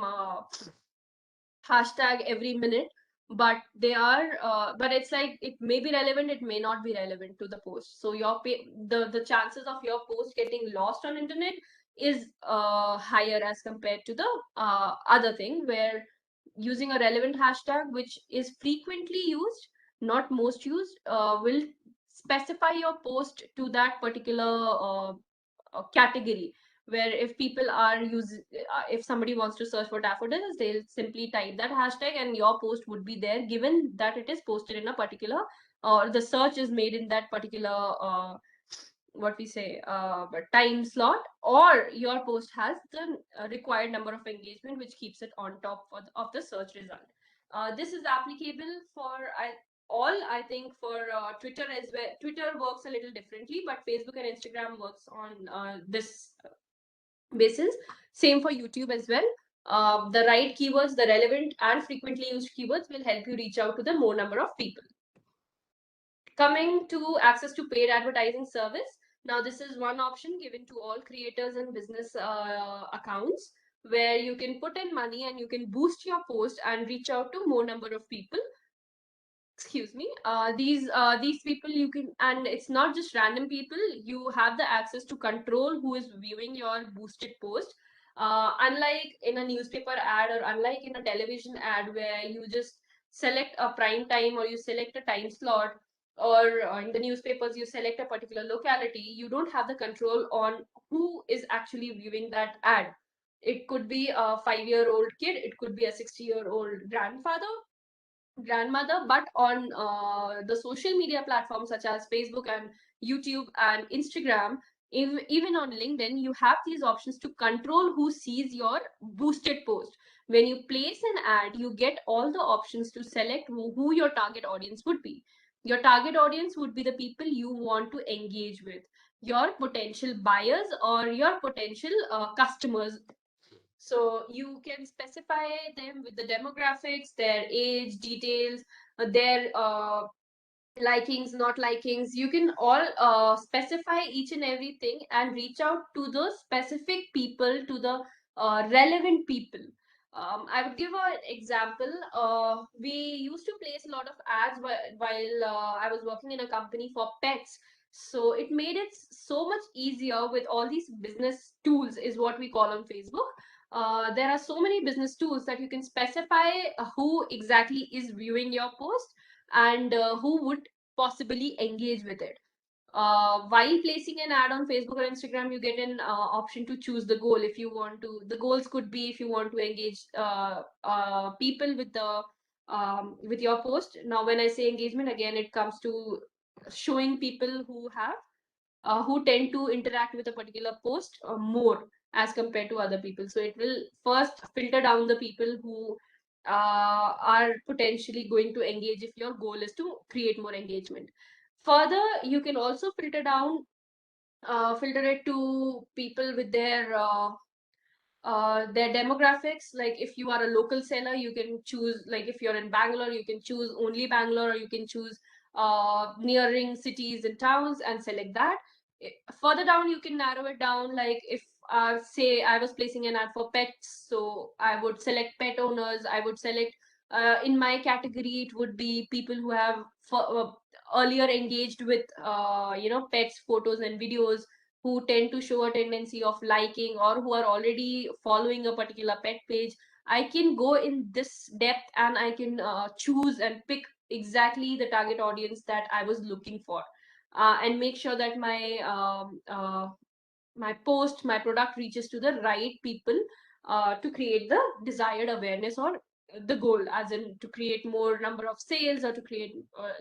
hashtag every minute, but they are but it's like it may be relevant, it may not be relevant to the post. So the chances of your post getting lost on internet is higher as compared to the other thing, where using a relevant hashtag which is frequently used, not most used, will specify your post to that particular category. Where if people are using, if somebody wants to search for daffodils, they'll simply type that hashtag and your post would be there, given that it is posted in a particular, or the search is made in that particular what we say time slot, or your post has the required number of engagement, which keeps it on top of the search result. This is applicable for all, I think, for Twitter as well. Twitter works a little differently, but Facebook and Instagram works on this basis. Same for YouTube as well. The right keywords, the relevant and frequently used keywords, will help you reach out to the more number of people. Coming to access to paid advertising service. Now, this is one option given to all creators and business accounts, where you can put in money and you can boost your post and reach out to more number of people. Excuse me. These people you can, and it's not just random people. You have the access to control who is viewing your boosted post. Unlike in a newspaper ad or unlike in a television ad where you just select a prime time or you select a time slot, or in the newspapers you select a particular locality, you don't have the control on who is actually viewing that ad. It could be a 5-year-old kid, it could be a 60-year-old grandmother, but on the social media platforms such as Facebook and YouTube and Instagram, even on LinkedIn, you have these options to control who sees your boosted post. When you place an ad, you get all the options to select who your target audience would be. Your target audience would be the people you want to engage with, your potential buyers or your potential customers. So you can specify them with the demographics, their age, details, their likings, not likings. You can all specify each and everything and reach out to the specific people, to the relevant people. I would give an example. We used to place a lot of ads while I was working in a company for pets. So it made it so much easier with all these business tools, is what we call on Facebook. There are so many business tools that you can specify who exactly is viewing your post and who would possibly engage with it. While placing an ad on Facebook or Instagram, you get an option to choose the goal. If you want to, the goals could be if you want to engage people with your post. Now, when I say engagement, again, it comes to showing people who tend to interact with a particular post more as compared to other people. So it will first filter down the people who are potentially going to engage if your goal is to create more engagement. Further, you can also filter it to people with their demographics. Like if you are a local seller, you can choose, like if you're in Bangalore, you can choose only Bangalore, or you can choose nearing cities and towns and select that. Further down, you can narrow it down. Like if say I was placing an ad for pets, so I would select pet owners. I would select in my category, it would be people who have earlier engaged with pets photos and videos, who tend to show a tendency of liking, or who are already following a particular pet page. I can go in this depth and I can choose and pick exactly the target audience that I was looking for, and make sure that my post, my product reaches to the right people to create the desired awareness, or the goal, as in to create more number of sales, or to create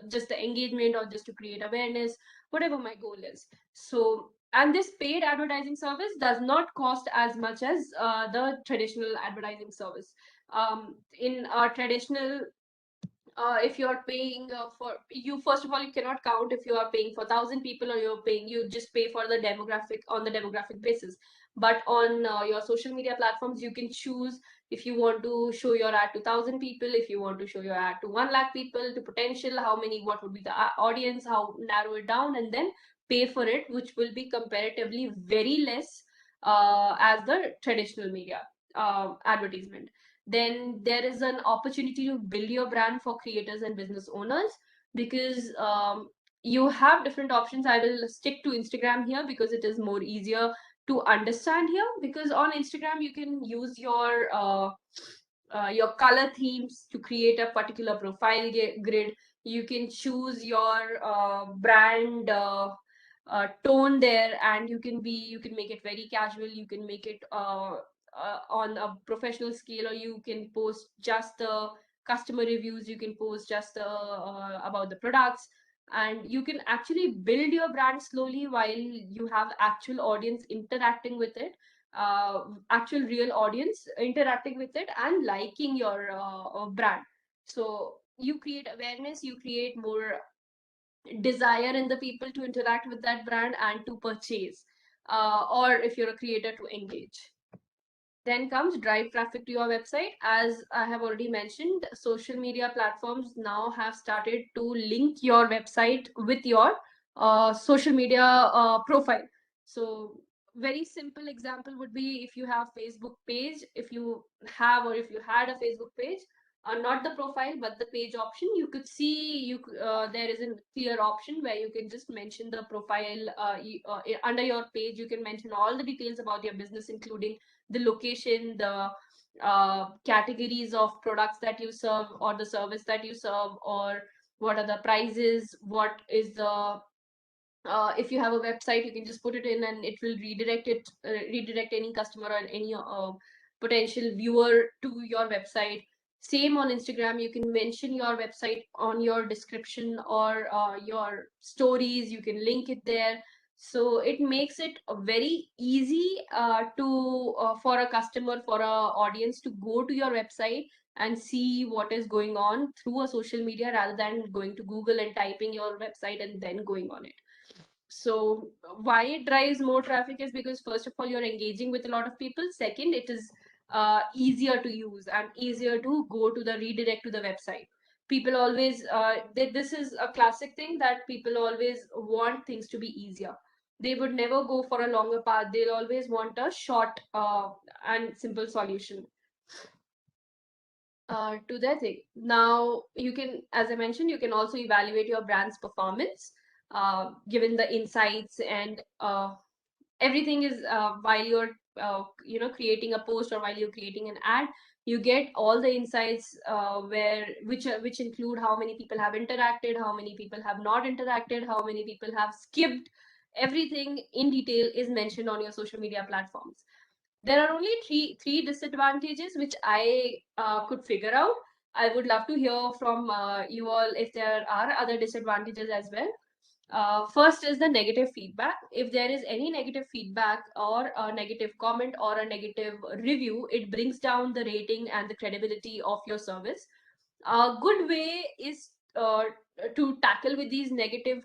just the engagement, or just to create awareness, whatever my goal is. So, and this paid advertising service does not cost as much as the traditional advertising service. In our traditional if you're paying for you, first of all, you cannot count if you are paying for 1,000 people, or you just pay for the demographic on the demographic basis. But on your social media platforms, you can choose if you want to show your ad to 1,000 people, if you want to show your ad to 1 lakh people, to potential, how many, what would be the audience, how narrow it down, and then pay for it, which will be comparatively very less as the traditional media advertisement. Then there is an opportunity to build your brand for creators and business owners, because you have different options. I will stick to Instagram here because it is more easier to understand here, because on Instagram you can use your color themes to create a particular profile grid. You can choose your brand tone there, and you can make it very casual, you can make it on a professional scale, or you can post just the customer reviews, you can post just about the products, and you can actually build your brand slowly while you have actual audience interacting with it, actual real audience interacting with it and liking your brand. So you create awareness, you create more desire in the people to interact with that brand and to purchase, or if you're a creator, to engage. Then comes drive traffic to your website. As I have already mentioned, social media platforms now have started to link your website with your social media profile. So very simple example would be if you have Facebook page, if you have or if you had a Facebook page, not the profile but the page option, you could see there is a clear option where you can just mention the profile under your page. You can mention all the details about your business, including the location, the categories of products that you serve or the service that you serve, or what are the prices, what is the if you have a website, you can just put it in and it will redirect any customer or any potential viewer to your website. Same on Instagram, you can mention your website on your description or your stories, you can link it there. So it makes it very easy to for a customer, for a audience to go to your website and see what is going on through a social media, rather than going to Google and typing your website and then going on it. So why it drives more traffic is because, first of all, you're engaging with a lot of people. Second, it is easier to use and easier to go to the redirect to the website. People always this is a classic thing, that people always want things to be easier. They would never go for a longer path. They'll always want a short and simple solution to their thing. Now, you can, as I mentioned, you can also evaluate your brand's performance, given the insights and everything is while you're creating a post or while you're creating an ad, you get all the insights which include how many people have interacted, how many people have not interacted, how many people have skipped. Everything in detail is mentioned on your social media platforms. There are only three disadvantages which I could figure out. I would love to hear from you all if there are other disadvantages as well. First is the negative feedback. If there is any negative feedback or a negative comment or a negative review, it brings down the rating and the credibility of your service. A good way is to tackle with these negative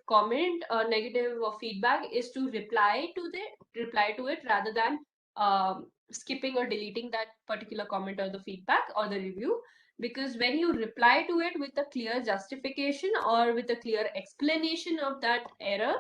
negative feedback is to reply to it rather than skipping or deleting that particular comment or the feedback or the review. Because when you reply to it with a clear justification or with a clear explanation of that error,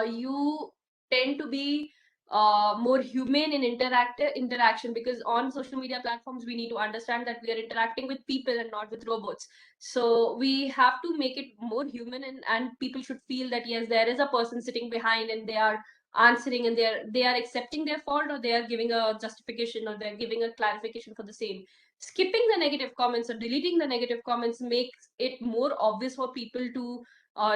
you tend to be more humane in interaction, because on social media platforms we need to understand that we are interacting with people and not with robots. So we have to make it more human, and people should feel that yes, there is a person sitting behind and they are answering, and they are accepting their fault, or they are giving a justification, or they're giving a clarification for the same. Skipping the negative comments or deleting the negative comments makes it more obvious for people to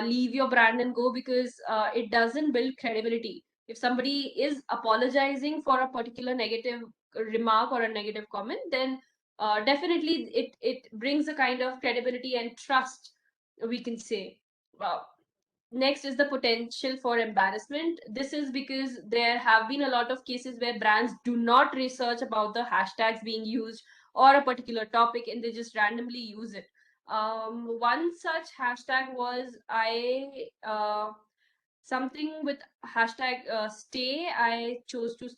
leave your brand and go, because it doesn't build credibility. If somebody is apologizing for a particular negative remark or a negative comment, then definitely it brings a kind of credibility and trust, we can say. Next is the potential for embarrassment. This is because there have been a lot of cases where brands do not research about the hashtags being used or a particular topic, and they just randomly use it. One such hashtag was something with hashtag stay. I chose to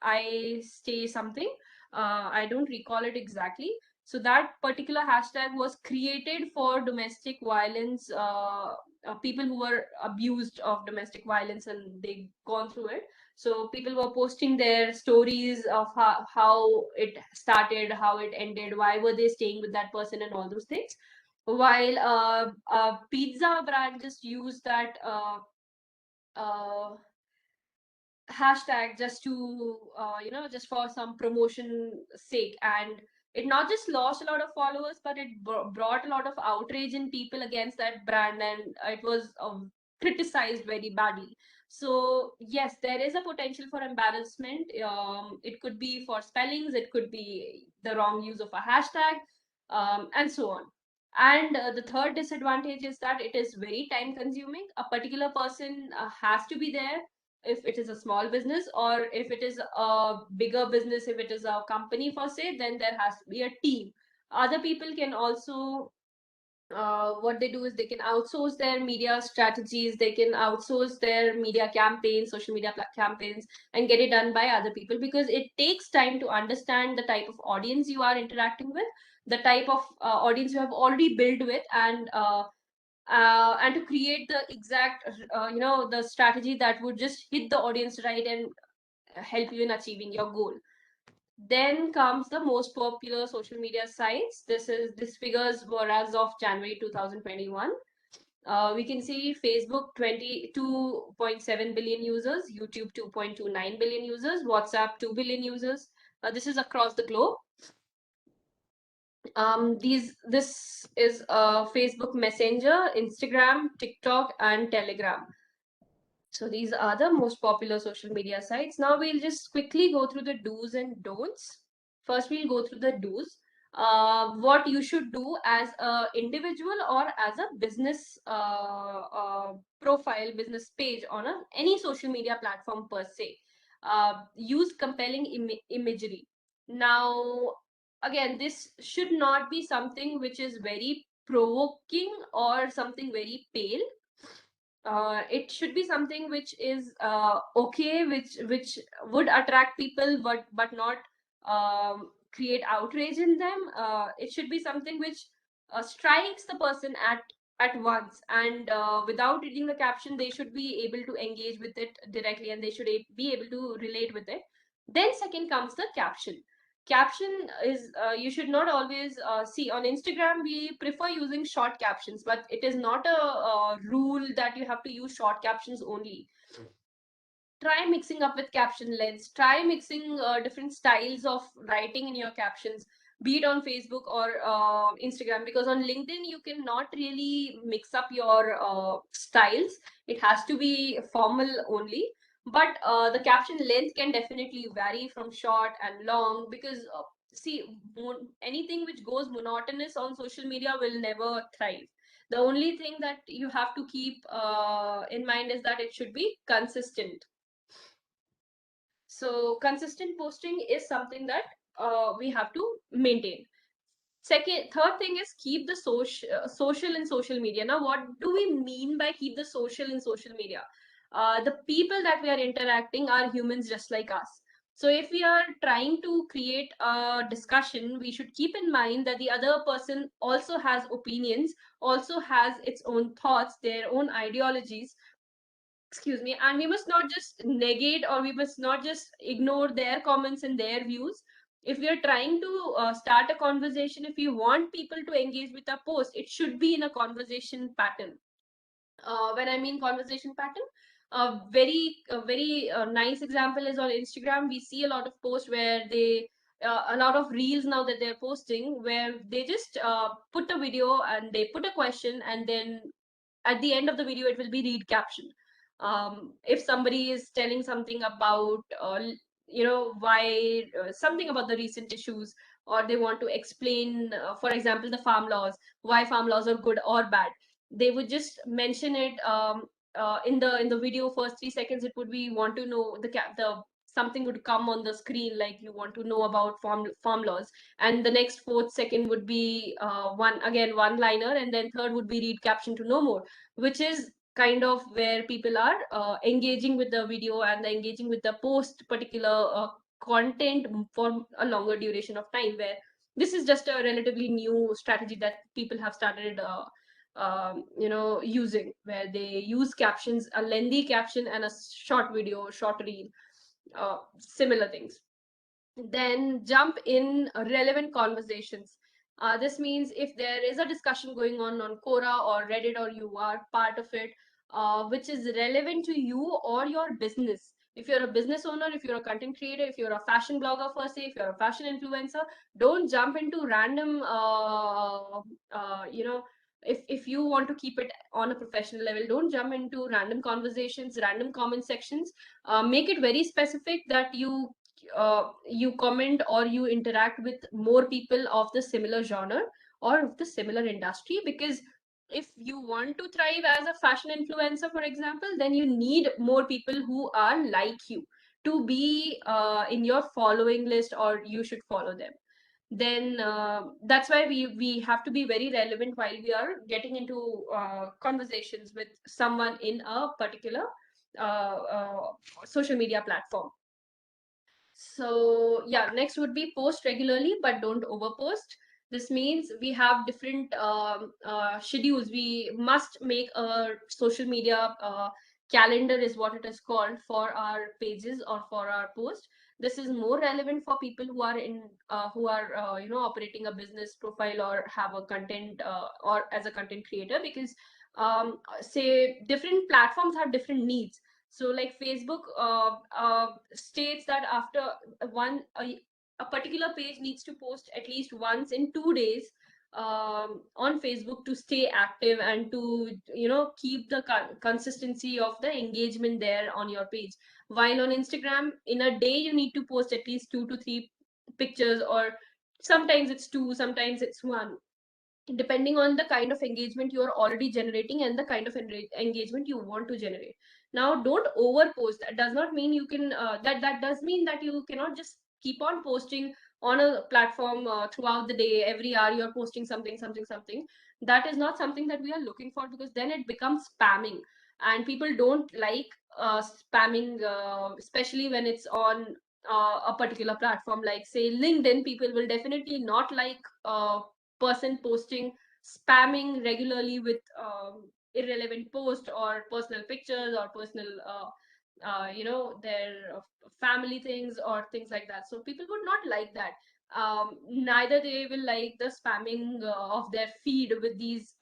I stay something. I don't recall it exactly. So that particular hashtag was created for domestic violence, people who were abused of domestic violence and they gone through it. So people were posting their stories of how it started, how it ended, why were they staying with that person, and all those things. While pizza brand just used that uh, hashtag just to just for some promotion sake, and it not just lost a lot of followers, but it brought a lot of outrage in people against that brand, and it was criticized very badly. So yes, there is a potential for embarrassment. It could be for spellings, it could be the wrong use of a hashtag, and so on. And the third disadvantage is that it is very time consuming. A particular person has to be there if it is a small business, or if it is a bigger business, if it is a company for say, then there has to be a team. Other people can also what they do is they can outsource their media strategies, they can outsource their media campaigns, social media campaigns, and get it done by other people, because it takes time to understand the type of audience you are interacting with, the type of audience you have already built with, and and to create the exact the strategy that would just hit the audience right and help you in achieving your goal. Then comes the most popular social media sites. This figures were as of January 2021. We can see Facebook 22.7 billion users, YouTube 2.29 billion users, WhatsApp 2 billion users. This is across the globe. This is Facebook Messenger, Instagram, TikTok, and Telegram. So these are the most popular social media sites. Now we'll just quickly go through the do's and don'ts. First, we'll go through the do's. What you should do as an individual or as a business profile, business page on any social media platform per se. Use compelling imagery. Now, again, this should not be something which is very provoking or something very pale. It should be something which is okay, which would attract people, but not create outrage in them. It should be something which strikes the person at once, and without reading the caption, they should be able to engage with it directly, and they should be able to relate with it. Then second comes the caption. Caption is you should not always see on Instagram. We prefer using short captions, but it is not a rule that you have to use short captions only. Try mixing up with caption lengths. Try mixing different styles of writing in your captions, be it on Facebook or Instagram, because on LinkedIn you cannot really mix up your styles. It has to be formal only. But the caption length can definitely vary from short and long, because see, anything which goes monotonous on social media will never thrive. The only thing that you have to keep in mind is that it should be consistent. So consistent posting is something that we have to maintain. Third thing is keep the social in social media. Now, what do we mean by keep the social in social media? The people that we are interacting are humans just like us. So if we are trying to create a discussion, we should keep in mind that the other person also has opinions, also has its own thoughts, their own ideologies, excuse me, and we must not just negate, or we must not just ignore their comments and their views. If we are trying to start a conversation, if you want people to engage with a post, it should be in a conversation pattern. When I mean conversation pattern, a very nice example is on Instagram. We see a lot of posts where they a lot of reels now that they're posting, where they just put a video and they put a question, and then at the end of the video it will be read caption. If somebody is telling something about why something about the recent issues, or they want to explain, for example, the farm laws, why farm laws are good or bad, they would just mention it in the video. First 3 seconds it would be want to know the something would come on the screen like you want to know about farm laws, and the next fourth second would be one liner, and then third would be read caption to know more, which is kind of where people are engaging with the video and engaging with the post particular content for a longer duration of time, where this is just a relatively new strategy that people have started using, where they use captions, a lengthy caption and a short video, short reel, similar things. Then jump in relevant conversations. This means if there is a discussion going on Quora or Reddit, or you are part of it, which is relevant to you or your business. If you're a business owner, if you're a content creator, if you're a fashion blogger per se, if you're a fashion influencer, don't jump into random, if you want to keep it on a professional level, don't jump into random conversations, random comment sections. Make it very specific that you comment or you interact with more people of the similar genre or of the similar industry, because if you want to thrive as a fashion influencer, for example, then you need more people who are like you to be in your following list, or you should follow them. Then that's why we have to be very relevant while we are getting into conversations with someone in a particular social media platform. So yeah, next would be post regularly, but don't overpost. This means we have different schedules. We must make a social media calendar, is what it is called, for our pages or for our post. This is more relevant for people who are operating a business profile or have a content or as a content creator, because say different platforms have different needs. So like Facebook states that after one a particular page needs to post at least once in 2 days on Facebook to stay active and to keep the consistency of the engagement there on your page. While on Instagram, in a day you need to post at least 2 to 3 pictures, or sometimes it's two, sometimes it's one, depending on the kind of engagement you are already generating and the kind of engagement you want to generate. Now, don't overpost. That does not mean you can that does mean that you cannot just keep on posting on a platform throughout the day. Every hour you're posting something. That is not something that we are looking for, because then it becomes spamming, and people don't like spamming, especially when it's on a particular platform like say LinkedIn. People will definitely not like person posting spamming regularly with irrelevant posts or personal pictures or personal their family things or things like that. So people would not like that. Neither they will like the spamming of their feed with these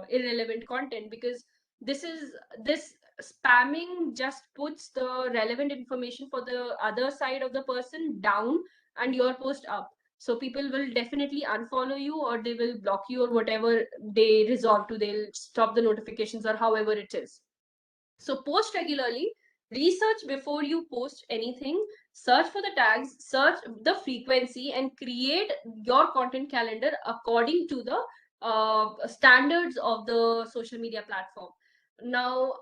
irrelevant content, because this spamming just puts the relevant information for the other side of the person down and your post up. So people will definitely unfollow you, or they will block you, or whatever they resolve to. They'll stop the notifications, or however it is. So post regularly, research before you post anything, search for the tags, search the frequency, and create your content calendar according to the standards of the social media platform. Now,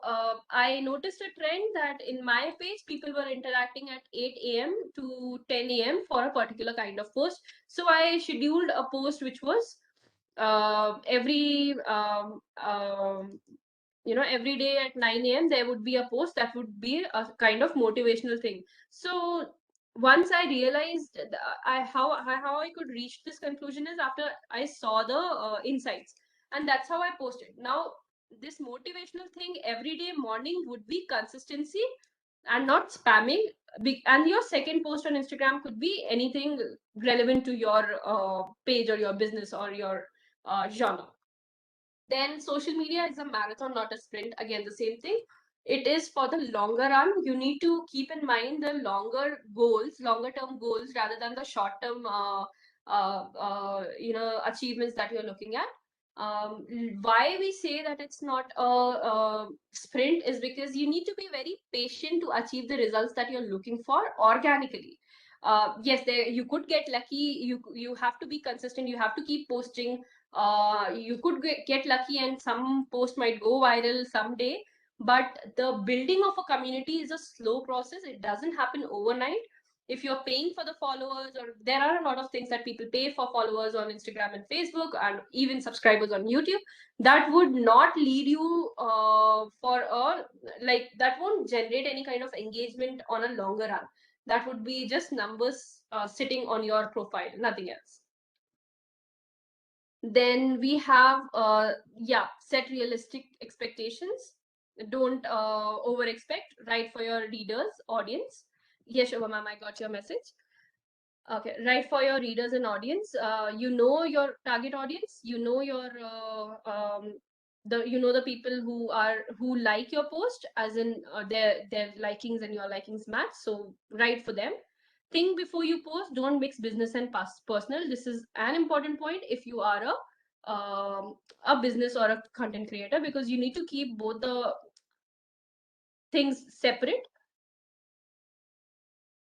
I noticed a trend that in my page, people were interacting at 8 a.m. to 10 a.m. for a particular kind of post. So I scheduled a post which was every every day at 9 a.m. there would be a post that would be a kind of motivational thing. So once I realized how I could reach this conclusion is after I saw the insights, and that's how I posted. Now this motivational thing every day morning would be consistency and not spamming. And your second post on Instagram could be anything relevant to your page or your business or your genre. Then social media is a marathon, not a sprint. Again, the same thing. It is for the longer run. You need to keep in mind the longer term goals, rather than the short term achievements that you're looking at. Why we say that it's not a sprint is because you need to be very patient to achieve the results that you're looking for organically. Yes, there you could get lucky. You have to be consistent. You have to keep posting. You could get lucky and some post might go viral someday, but the building of a community is a slow process. It doesn't happen overnight. If you're paying for the followers, or there are a lot of things that people pay for followers on Instagram and Facebook, and even subscribers on YouTube, that would not lead you for a that won't generate any kind of engagement on a longer run. That would be just numbers sitting on your profile, nothing else. Then we have set realistic expectations. Don't over expect. Write for your readers audience. Yes, Shobha ma'am, I got your message. Okay, write for your readers and audience. You know your target audience. You know your the people who like your post, as in their likings and your likings match. So write for them. Think before you post. Don't mix business and personal. This is an important point if you are a business or a content creator, because you need to keep both the things separate.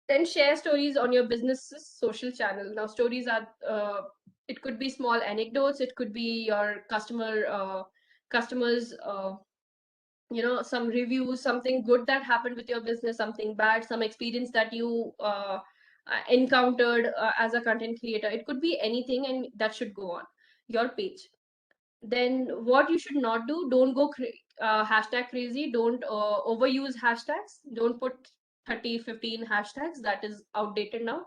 Then share stories on your business's social channel. Now stories are it could be small anecdotes, it could be your customers some reviews, something good that happened with your business, something bad, some experience that you encountered as a content creator. It could be anything, and that should go on your page. Then what you should not do, don't go hashtag crazy. Don't overuse hashtags. Don't put 30 15 hashtags. That is outdated now.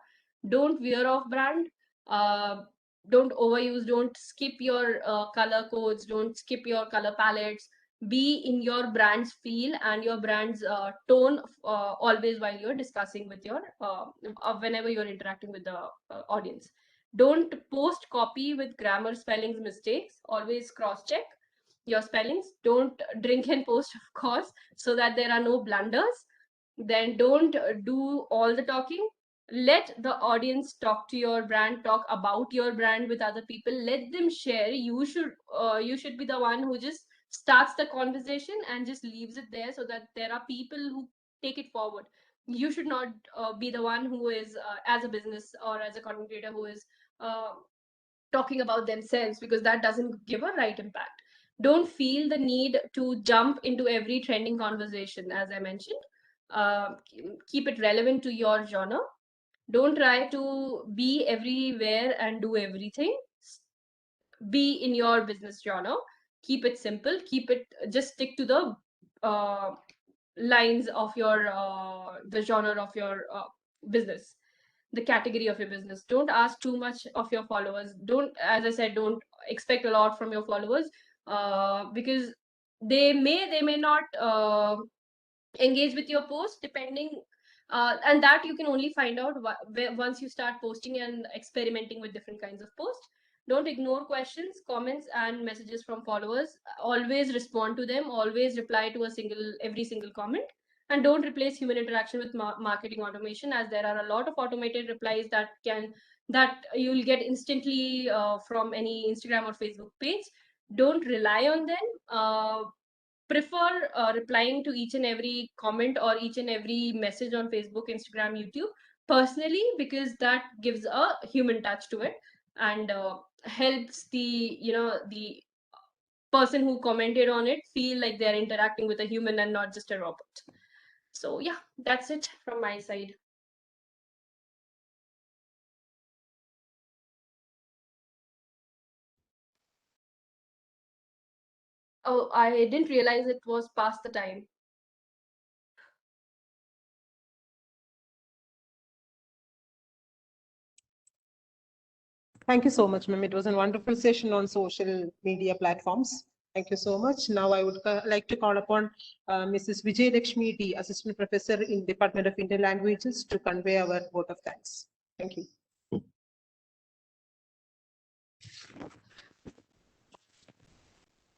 Don't veer off brand. Don't overuse, don't skip your color codes, don't skip your color palettes. Be in your brand's feel and your brand's tone always while you're discussing with your whenever you're interacting with the audience. Don't post copy with grammar spellings mistakes. Always cross check your spellings. Don't drink and post, of course, so that there are no blunders. Then don't do all the talking. Let the audience talk to your brand, talk about your brand with other people. Let them share. You should be the one who just starts the conversation and just leaves it there, so that there are people who take it forward. You should not be the one who is as a business or as a content creator who is uh, talking about themselves, because that doesn't give a right impact. Don't feel the need to jump into every trending conversation. As I mentioned, keep it relevant to your genre. Don't try to be everywhere and do everything. Be in your business genre. Keep it simple. Keep it, just stick to the uh, lines of your the genre of your business, the category of your business. Don't ask too much of your followers. Don't, as I said, don't expect a lot from your followers, because they may not engage with your post, depending and that you can only find out once you start posting and experimenting with different kinds of posts. Don't ignore questions, comments, and messages from followers. Always respond to them. Always reply to every single comment. And don't replace human interaction with marketing automation, as there are a lot of automated replies that you'll get instantly from any Instagram or Facebook page. Don't rely on them. Prefer replying to each and every comment or each and every message on Facebook, Instagram, YouTube personally, because that gives a human touch to it, and helps the person who commented on it feel like they're interacting with a human and not just a robot. So yeah, that's it from my side. Oh, I didn't realize it was past the time. Thank you so much, ma'am. It was a wonderful session on social media platforms. Thank you so much. Now I would like to call upon Mrs. Vijay Lakshmi D, Assistant Professor in Department of Indian Languages, to convey our vote of thanks. Thank you.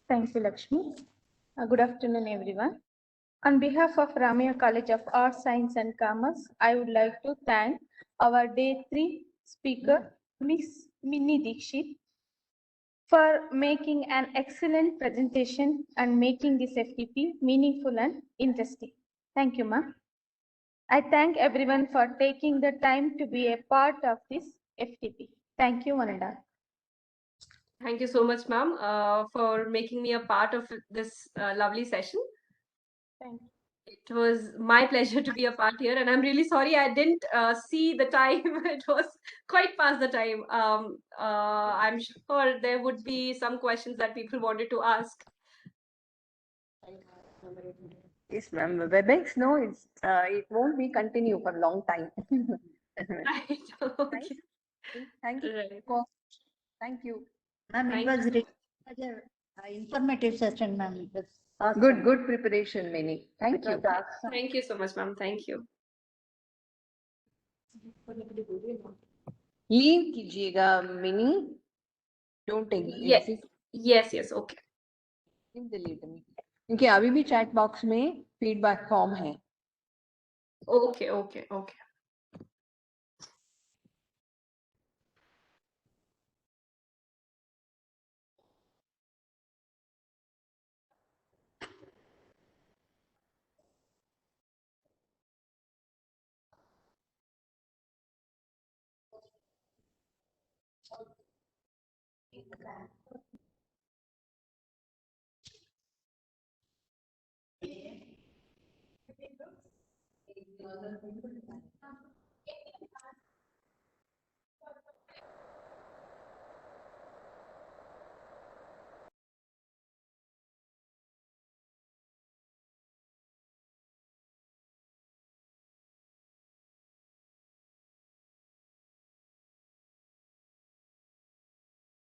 Thank you, Lakshmi. Good afternoon, everyone. On behalf of Ramaya College of Arts, Science and Commerce, I would like to thank our Day 3 speaker, Ms. Minnie Dikshit, for making an excellent presentation and making this FTP meaningful and interesting. Thank you, ma'am. I thank everyone for taking the time to be a part of this FTP. Thank you, Vananda. Thank you so much, ma'am, for making me a part of this lovely session. Thank you. It was my pleasure to be a part here, and I'm really sorry I didn't see the time. It was quite past the time. I'm sure there would be some questions that people wanted to ask. Yes, ma'am. WebEx, no, it won't be continue for a long time. Right. Okay. Thank you. Right. Thank you. Ma'am, it Thank was you. really such a informative session, ma'am. It was awesome. Good preparation, Mini. Thank It you. was awesome. Thank you so much, ma'am. Thank you. Leave कीजिएगा Mini. Don't Yes. exit. Yes. Okay. Leave the lead me. क्योंकि अभी भी chat box में feedback form है. Okay.